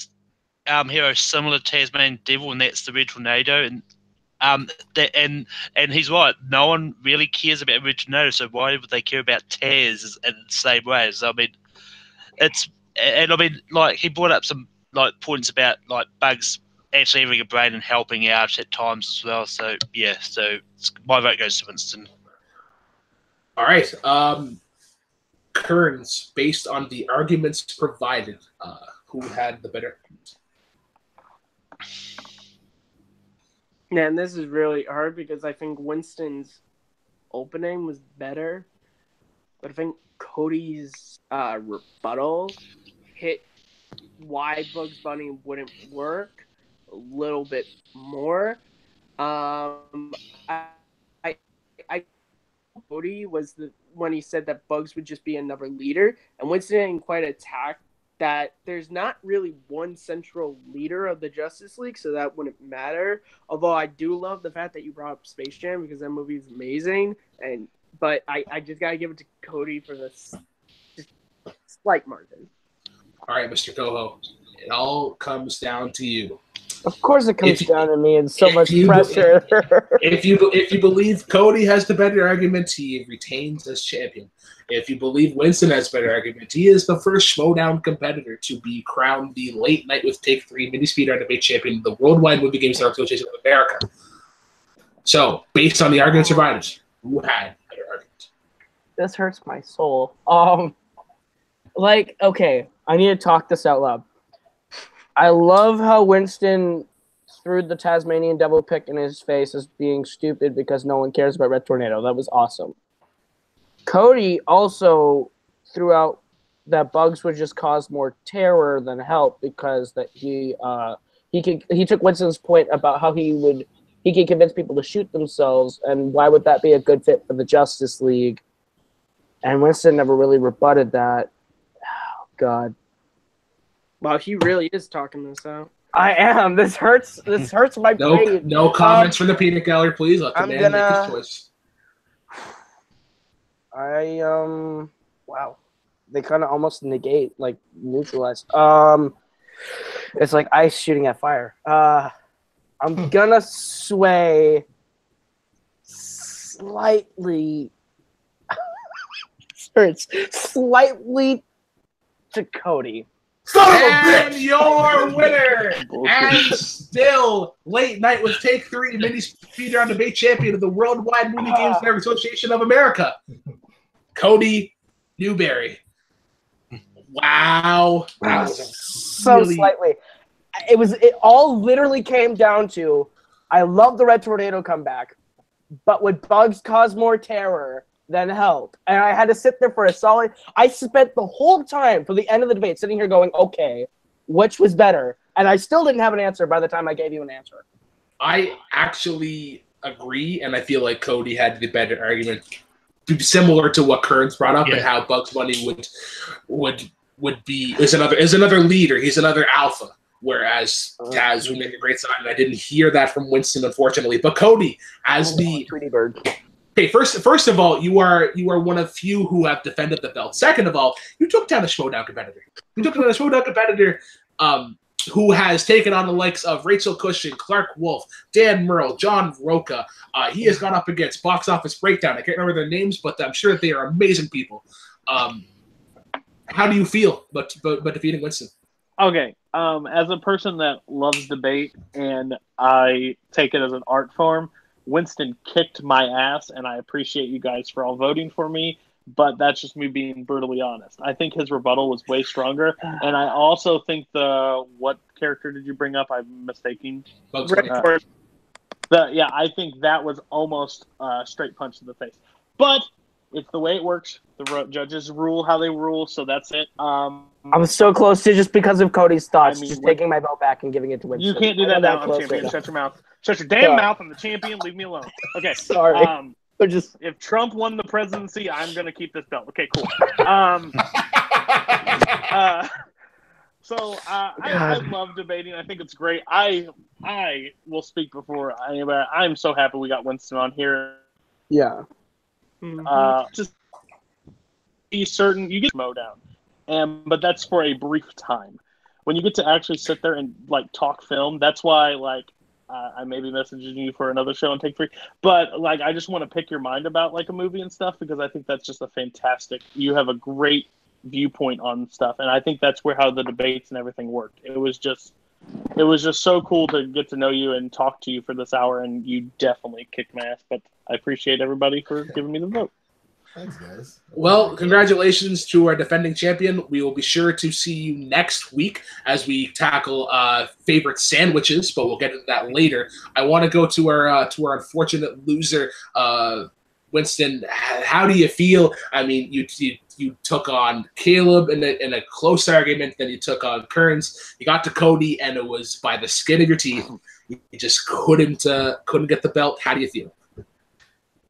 hero similar to Tasmanian Devil, and that's the Red Tornado, and he's right. No one really cares about Red Tornado, so why would they care about Taz in the same way? So, I mean, like he brought up some like points about like Bugs actually having a brain and helping out at times as well. So yeah, my vote goes to Winston. All right. Kearns, based on the arguments provided, who had the better argument? Man, this is really hard because I think Winston's opening was better, but I think Cody's rebuttal hit why Bugs Bunny wouldn't work a little bit more. Cody was when he said that Bugs would just be another leader, and Winston didn't quite attack that there's not really one central leader of the Justice League, so that wouldn't matter. Although I do love the fact that you brought up Space Jam because that movie is amazing, but I just gotta give it to Cody for this slight margin. All right, Mr. Koho, it all comes down to you. Of course it comes down to me, and so much pressure. If you believe Cody has the better argument, he retains as champion. If you believe Winston has a better argument, he is the first Schmodown competitor to be crowned the Late Night with Take 3 Mini Speed Debate Champion of the Worldwide Movie Game Star Association of America. So, based on the arguments provided, who had a better argument? This hurts my soul. Like, okay, I need to talk this out loud. I love how Winston threw the Tasmanian devil pick in his face as being stupid because no one cares about Red Tornado. That was awesome. Cody also threw out that bugs would just cause more terror than help because that he took Winston's point about how he can convince people to shoot themselves, and why would that be a good fit for the Justice League? And Winston never really rebutted that. Oh, God. Wow, he really is talking this out. I am. This hurts my brain. No comments from the peanut gallery, please. Let the man make his choice. Wow. They kind of almost negate, like, neutralize. It's like ice shooting at fire. I'm gonna sway slightly. Hurts slightly to Cody. And your winner, and still late night with Take 3, mini speed round debate champion of the Worldwide Movie Games Fair Association of America, Cody Newberry. Wow. That was so really... slightly. It all literally came down to, I love the Red Tornado comeback, but would bugs cause more terror than help? And I had to sit there for I spent the whole time for the end of the debate sitting here going, okay, which was better? And I still didn't have an answer by the time I gave you an answer. I actually agree, and I feel like Cody had the better argument, similar to what Kearns brought up, and how Bugs Bunny would be is another leader. He's another alpha. Whereas Taz would make a great sign, and I didn't hear that from Winston, unfortunately. But Cody, as the Tweety Bird. Okay, first of all, you are one of few who have defended the belt. Second of all, you took down a Schmoedown competitor. You took down a Schmoedown competitor who has taken on the likes of Rachel Cushing, Clark Wolf, Dan Merle, John Roca. He has gone up against Box Office Breakdown. I can't remember their names, but I'm sure that they are amazing people. How do you feel about defeating Winston? Okay, as a person that loves debate and I take it as an art form, Winston kicked my ass, and I appreciate you guys for all voting for me, but that's just me being brutally honest. I think his rebuttal was way stronger, and I also think what character did you bring up? I'm mistaken. I think that was almost a straight punch to the face. But it's the way it works. The judges rule how they rule, so that's it. I was so close to, just because of Cody's thoughts, just taking my belt back and giving it to Winston. You can't do that now, I'm champion. Shut your mouth. Shut your damn mouth. I'm the champion. Leave me alone. Okay. Sorry. If Trump won the presidency, I'm going to keep this belt. Okay, cool. I love debating. I think it's great. I will speak before I'm so happy we got Winston on here. Yeah. Just be certain you get Schmoedown, but that's for a brief time. When you get to actually sit there and like talk film, that's why I may be messaging you for another show on Take 3. But I just want to pick your mind about a movie and stuff, because I think that's just you have a great viewpoint on stuff, and I think that's how the debates and everything worked. It was just so cool to get to know you and talk to you for this hour, and you definitely kicked my ass. But I appreciate everybody for giving me the vote. Thanks, guys. Well, congratulations to our defending champion. We will be sure to see you next week as we tackle favorite sandwiches, but we'll get into that later. I want to go to our unfortunate loser, Winston. How do you feel? I mean, you took on Kaleb in a close argument, then you took on Kearns. You got to Cody, and it was by the skin of your teeth. You just couldn't get the belt. How do you feel?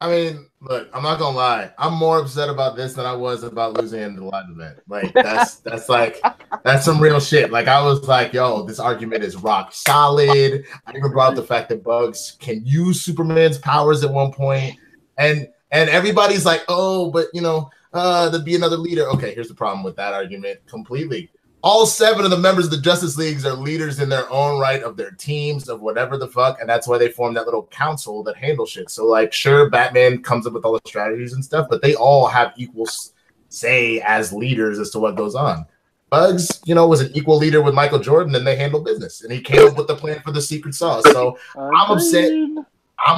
I mean, look, I'm not gonna lie. I'm more upset about this than I was about losing in the live event. That's some real shit. I was like, yo, this argument is rock solid. I even brought up the fact that Bugs can use Superman's powers at one point, and everybody's like, oh, but there'd be another leader. Okay, here's the problem with that argument completely. All 7 of the members of the Justice Leagues are leaders in their own right of their teams, of whatever the fuck, and that's why they form that little council that handles shit. So, sure, Batman comes up with all the strategies and stuff, but they all have equal say as leaders as to what goes on. Bugs, was an equal leader with Michael Jordan, and they handle business, and he came up with the plan for the secret sauce. So I'm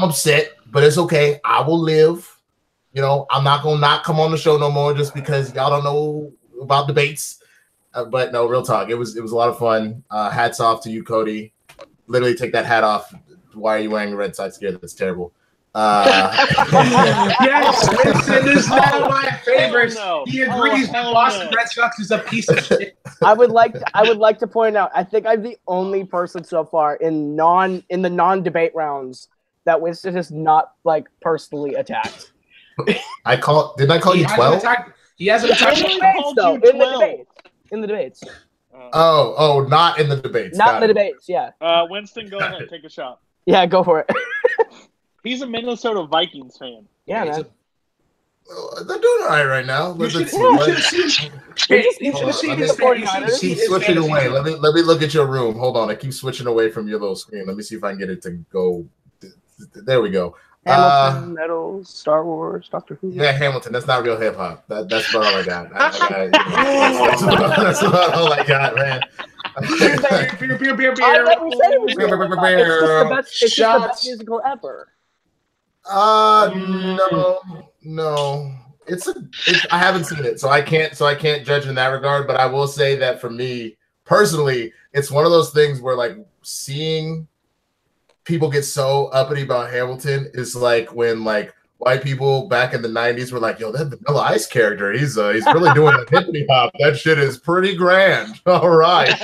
upset, but it's okay. I will live. I'm not gonna not come on the show no more just because y'all don't know about debates. But no, real talk. It was a lot of fun. Hats off to you, Cody. Literally take that hat off. Why are you wearing a Red Sox gear? That's terrible. Yes, Winston is now my favorite. He agrees that Boston Red Sox is a piece of shit. I would like to point out, I think I'm the only person so far in the non-debate rounds that Winston has not like personally attacked. Didn't I call you 12? He hasn't attacked in the debates. Oh, not in the debates. Not in the debates, yeah. Winston, go ahead, take a shot. Yeah, go for it. He's a Minnesota Vikings fan. Yeah, man. They're doing all right now. Keep switching away. Let me look at your room. Hold on. I keep switching away from your little screen. Let me see if I can get it to go. There we go. Hamilton, Metal, Star Wars, Doctor Who. Yeah, Hamilton. That's not real hip hop. That's about all I got. That's about all I got, man. I never said it was it's just the best musical ever. No. I haven't seen it, so I can't judge in that regard. But I will say that for me personally, it's one of those things where like seeing people get so uppity about Hamilton is like when like white people back in the 90s were like, yo, that Vanilla Ice character, he's really doing the hippity hop. That shit is pretty grand. All right.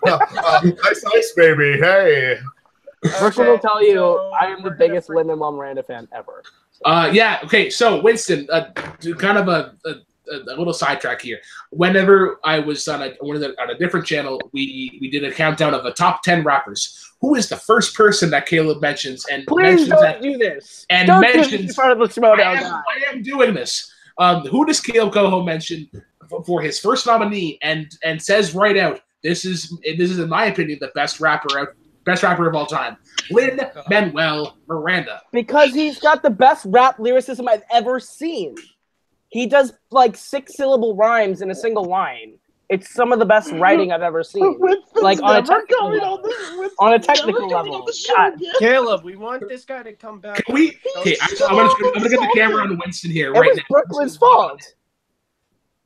Ice baby, hey. Brooklyn will tell you I am the biggest Lin-Manuel Miranda fan ever. Yeah, okay, so Winston, kind of a little sidetrack here. Whenever I was on a different channel, we did a countdown of the top 10 rappers. Who is the first person that Kaleb mentions? And please don't do this. And don't mentions in front of the I am doing this. Who does Kaleb Koho mention for his first nominee? And says right out, this is in my opinion the best rapper of all time, Lin-Manuel Miranda. Because he's got the best rap lyricism I've ever seen. He does like 6-syllable rhymes in a single line. It's some of the best writing I've ever seen. Like on a technical level. God. Kaleb, we want this guy to come back. Can we? Okay, I'm gonna get the camera on Winston here right now. It was Brooklyn's fault.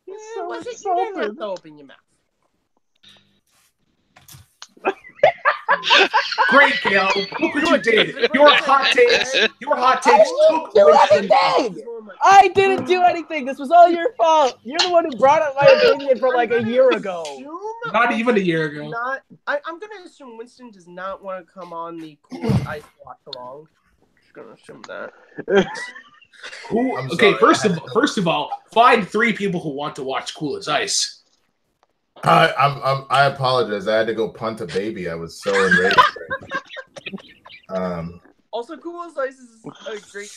Was it you didn't have to open your mouth? Great, Kaleb. Look what you did. Your hot takes took Winston. I didn't do anything. This was all your fault. You're the one who brought up my opinion from like a year ago. Not even a year ago. I'm going to assume Winston does not want to come on the Cool Ice watch along. I'm just going to assume that. Okay, first of all, find 3 people who want to watch Cool as Ice. I apologize. I had to go punt a baby. I was so enraged. Also, Cool as Ice is a great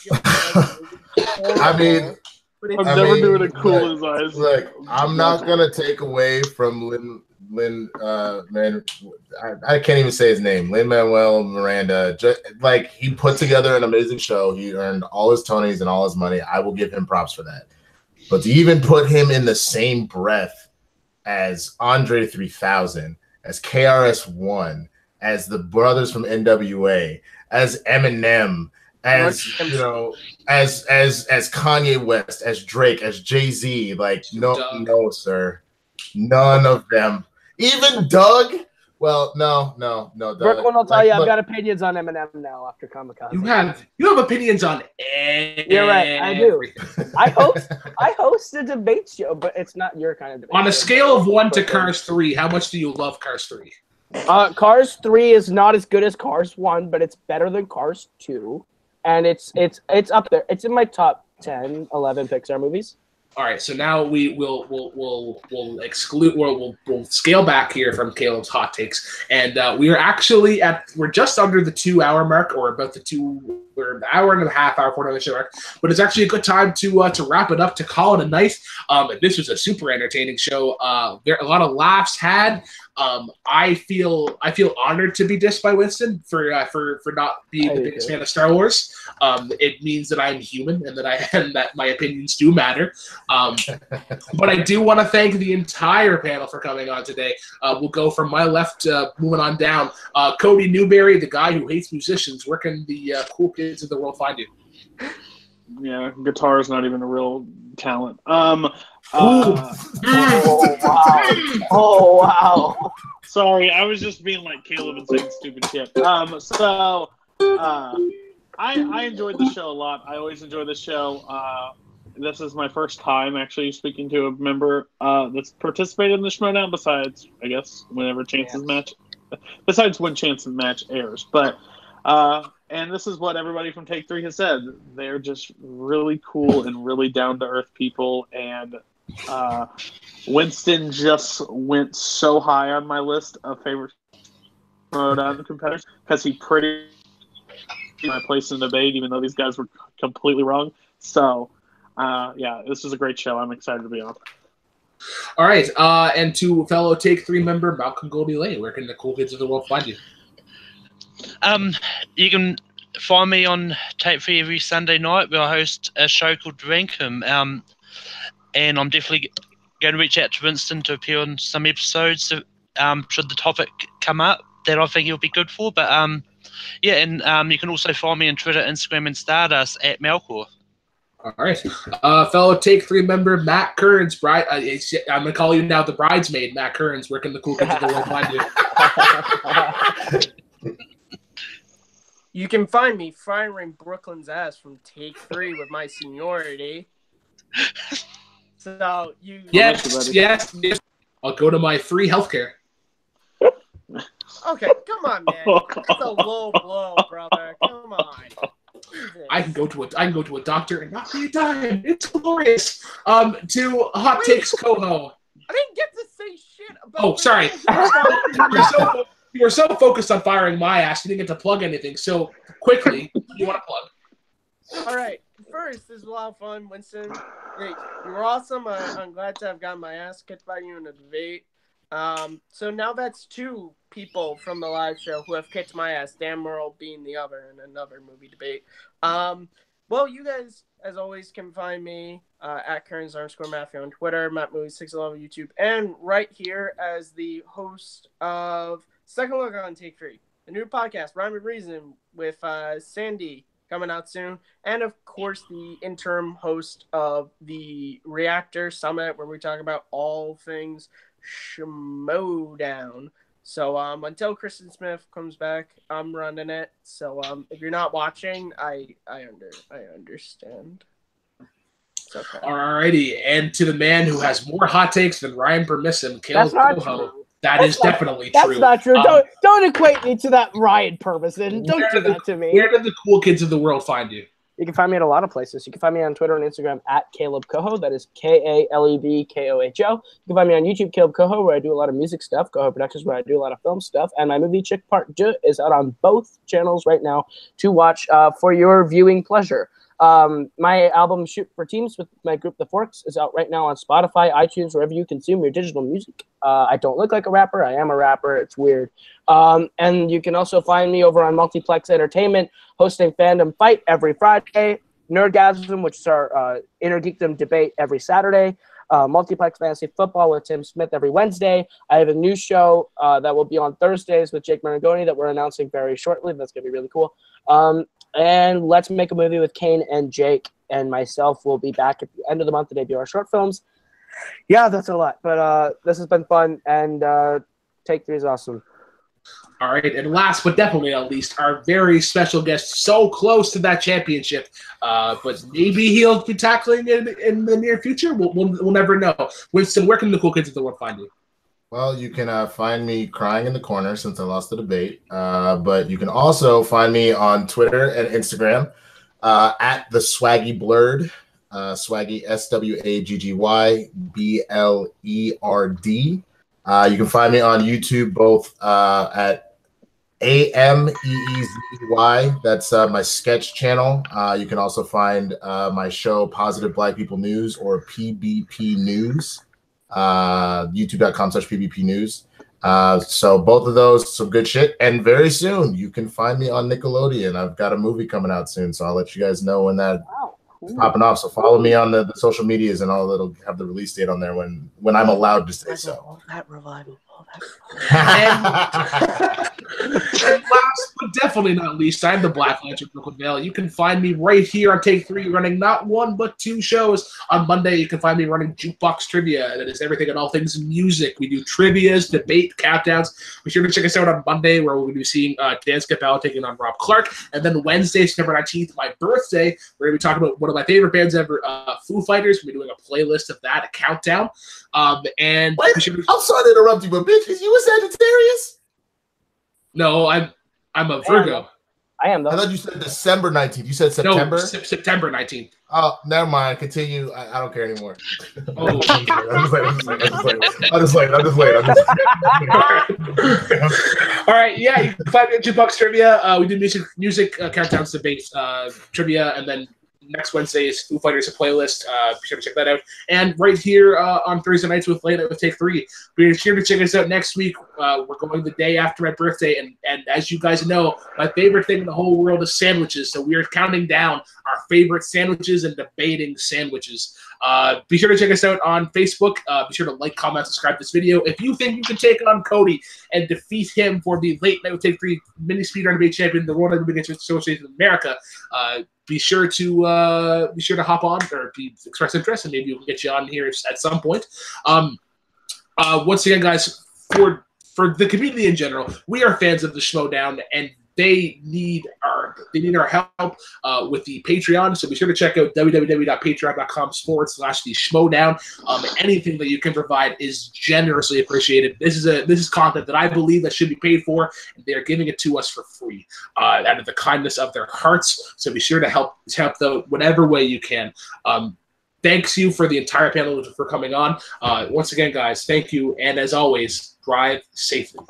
I'm never doing a Cool as Ice. Look, I'm not gonna take away from Lin man. I can't even say his name. Lin-Manuel Miranda. Just like he put together an amazing show. He earned all his Tonys and all his money. I will give him props for that. But to even put him in the same breath as Andre 3000, as KRS-One, as the brothers from NWA, as Eminem, as as Kanye West, as Drake, as Jay-Z, like no, sir, none of them. Even Doug. Well, no. Brooklyn will tell you I've got opinions on Eminem now after Comic-Con. You have opinions on everything. You're right, I do. I host a debate show, but it's not your kind of debate. On a scale of 1 to Cars 3, how much do you love Cars 3? Cars 3 is not as good as Cars 1, but it's better than Cars 2, and it's up there. It's in my top 10, 11 Pixar movies. All right, so now we'll scale back here from Kaleb's hot takes, and we're just under the 2-hour mark, or about we're an hour and a half, hour 40 minute mark. But it's actually a good time to wrap it up, to call it a night. This was a super entertaining show. There a lot of laughs had. I feel honored to be dissed by Winston for not being the biggest fan of Star Wars. It means that I'm human and that my opinions do matter. But I do want to thank the entire panel for coming on today. We'll go from my left, moving on down. Cody Newberry, the guy who hates musicians. Where can the cool kids of the world find you? Yeah, guitar is not even a real talent. Oh wow! Oh wow! Sorry, I was just being like Kaleb and saying stupid shit. I enjoyed the show a lot. I always enjoy the show. This is my first time actually speaking to a member that's participated in the Schmodown, besides, I guess, whenever Chance's match. Besides when Chance's match airs. But, and this is what everybody from Take 3 has said. They're just really cool and really down-to-earth people. And Winston just went so high on my list of favorite Schmodown competitors because he pretty my place in the debate, even though these guys were completely wrong. So, yeah, this is a great show. I'm excited to be on. All right, and to fellow Take 3 member Malcolm Goldie-Lane, where can the cool kids of the world find you? You can find me on Take 3 every Sunday night where I host a show called Rankum. And I'm definitely going to reach out to Winston to appear on some episodes should the topic come up that I think he'll be good for. But yeah, and you can also find me on Twitter, Instagram, and Stardust at Malcor. All right. Fellow Take 3 member Matt Kearns. I'm going to call you now the bridesmaid, Matt Kearns. Where can the cool kids of the world find you? You can find me firing Brooklyn's ass from Take 3 with my seniority. So you. Yes. I'll go to my free healthcare. Okay, come on, man. That's a low blow, brother. Come on. Jesus. I can go to a doctor and not pay a dime. It's glorious. To Hot Takes Koho. I didn't get to say shit about. Oh, sorry. You were so focused on firing my ass, you didn't get to plug anything. So quickly, you want to plug? All right. First, this was a lot of fun, Winston. Hey, you were awesome. I'm glad to have gotten my ass kicked by you in a debate. So now that's 2 people from the live show who have kicked my ass, Dan Merle being the other in another movie debate. Well, you guys, as always, can find me at Kearns_Matthew on Twitter, MattMovies611 YouTube, and right here as the host of Second Look on Take 3, the new podcast, Rhyme and Reason, with Sandy coming out soon, and of course the interim host of the Reactor Summit, where we talk about all things Schmodown. So until Kristen Smith comes back, I'm running it. So if you're not watching, I understand. It's okay. Alrighty, and to the man who has more hot takes than Ryan permits him, Caleb Koho. That is definitely true. That's not true. Don't equate me to that Ryan Purvisson. Don't do that to me. Where did the cool kids of the world find you? You can find me at a lot of places. You can find me on Twitter and Instagram at Kaleb Koho. That is KalebKoho. You can find me on YouTube, Kaleb Koho, where I do a lot of music stuff. Koho Productions, where I do a lot of film stuff. And my movie Chick Part 2 is out on both channels right now to watch for your viewing pleasure. My album Shoot for Teams with my group The Forks is out right now on Spotify, iTunes, wherever you consume your digital music. I don't look like a rapper. I am a rapper. It's weird. And you can also find me over on Multiplex Entertainment hosting Fandom Fight every Friday, Nerdgasm, which is our Inner Geekdom debate every Saturday, Multiplex Fantasy Football with Tim Smith every Wednesday. I have a new show that will be on Thursdays with Jake Marangoni that we're announcing very shortly. That's going to be really cool. And Let's Make a Movie with Kane and Jake and myself will be back at the end of the month to debut our short films. Yeah, that's a lot. But this has been fun, and Take 3 is awesome. All right, and last but definitely not least, our very special guest, so close to that championship, but maybe he'll be tackling it in the near future. We'll never know. Winston, where can the cool kids of the world find you? Well, you can find me crying in the corner since I lost the debate, but you can also find me on Twitter and Instagram at the Swaggy Blurred, Swaggy SWAGGY BLERD. You can find me on YouTube both at AMEEZY. That's my sketch channel. You can also find my show Positive Black People News, or PBP News. YouTube.com/PBP News. So both of those, some good shit. And very soon you can find me on Nickelodeon. I've got a movie coming out soon, so I'll let you guys know when that is popping off. So follow me on the social medias, and it'll have the release date on there when I'm allowed to say so. That revival. And last but definitely not least, I'm the Black Lantern Brooklyn Vail. You can find me right here on Take 3 running not one but two shows. On Monday, you can find me running Jukebox Trivia. That is everything and all things music. We do trivias, debate, countdowns. Be sure to check us out on Monday where we'll be seeing Dan Campbell taking on Rob Clark. And then Wednesday, September 19th, my birthday, we're going to be talking about one of my favorite bands ever, Foo Fighters. We'll be doing a playlist of that, a countdown. And wait, I'm sorry to interrupt you, but bitch, is you a Sagittarius? No, I'm a Virgo. I am though. I thought you said December 19th. You said September? No, September 19th. Oh, never mind. Continue. I don't care anymore. Oh. I'm just late. All right, yeah, you can find me at Jukebox Trivia. We do music countdowns, debates, trivia, and then next Wednesday is Foo Fighters, a playlist. Be sure to check that out. And right here on Thursday nights with Late Night with Take 3. Be sure to check us out next week. We're going the day after my birthday. And as you guys know, my favorite thing in the whole world is sandwiches. So we are counting down our favorite sandwiches and debating sandwiches. Be sure to check us out on Facebook. Be sure to like, comment, subscribe to this video. If you think you can take on Cody and defeat him for the Late Night with Take 3 mini speedrun debate champion, the World Heavyweight Association of America, be sure to hop on or express interest, and maybe we'll get you on here at some point. Once again, guys, for the community in general, we are fans of the Schmodown, and they need our help with the Patreon. So be sure to check out www.patreon.com/the Schmodown. Anything that you can provide is generously appreciated. This is content that I believe that should be paid for, and they are giving it to us for free out of the kindness of their hearts. So be sure to help them whatever way you can. Thanks you for the entire panel for coming on. Once again, guys, thank you, and as always, drive safely.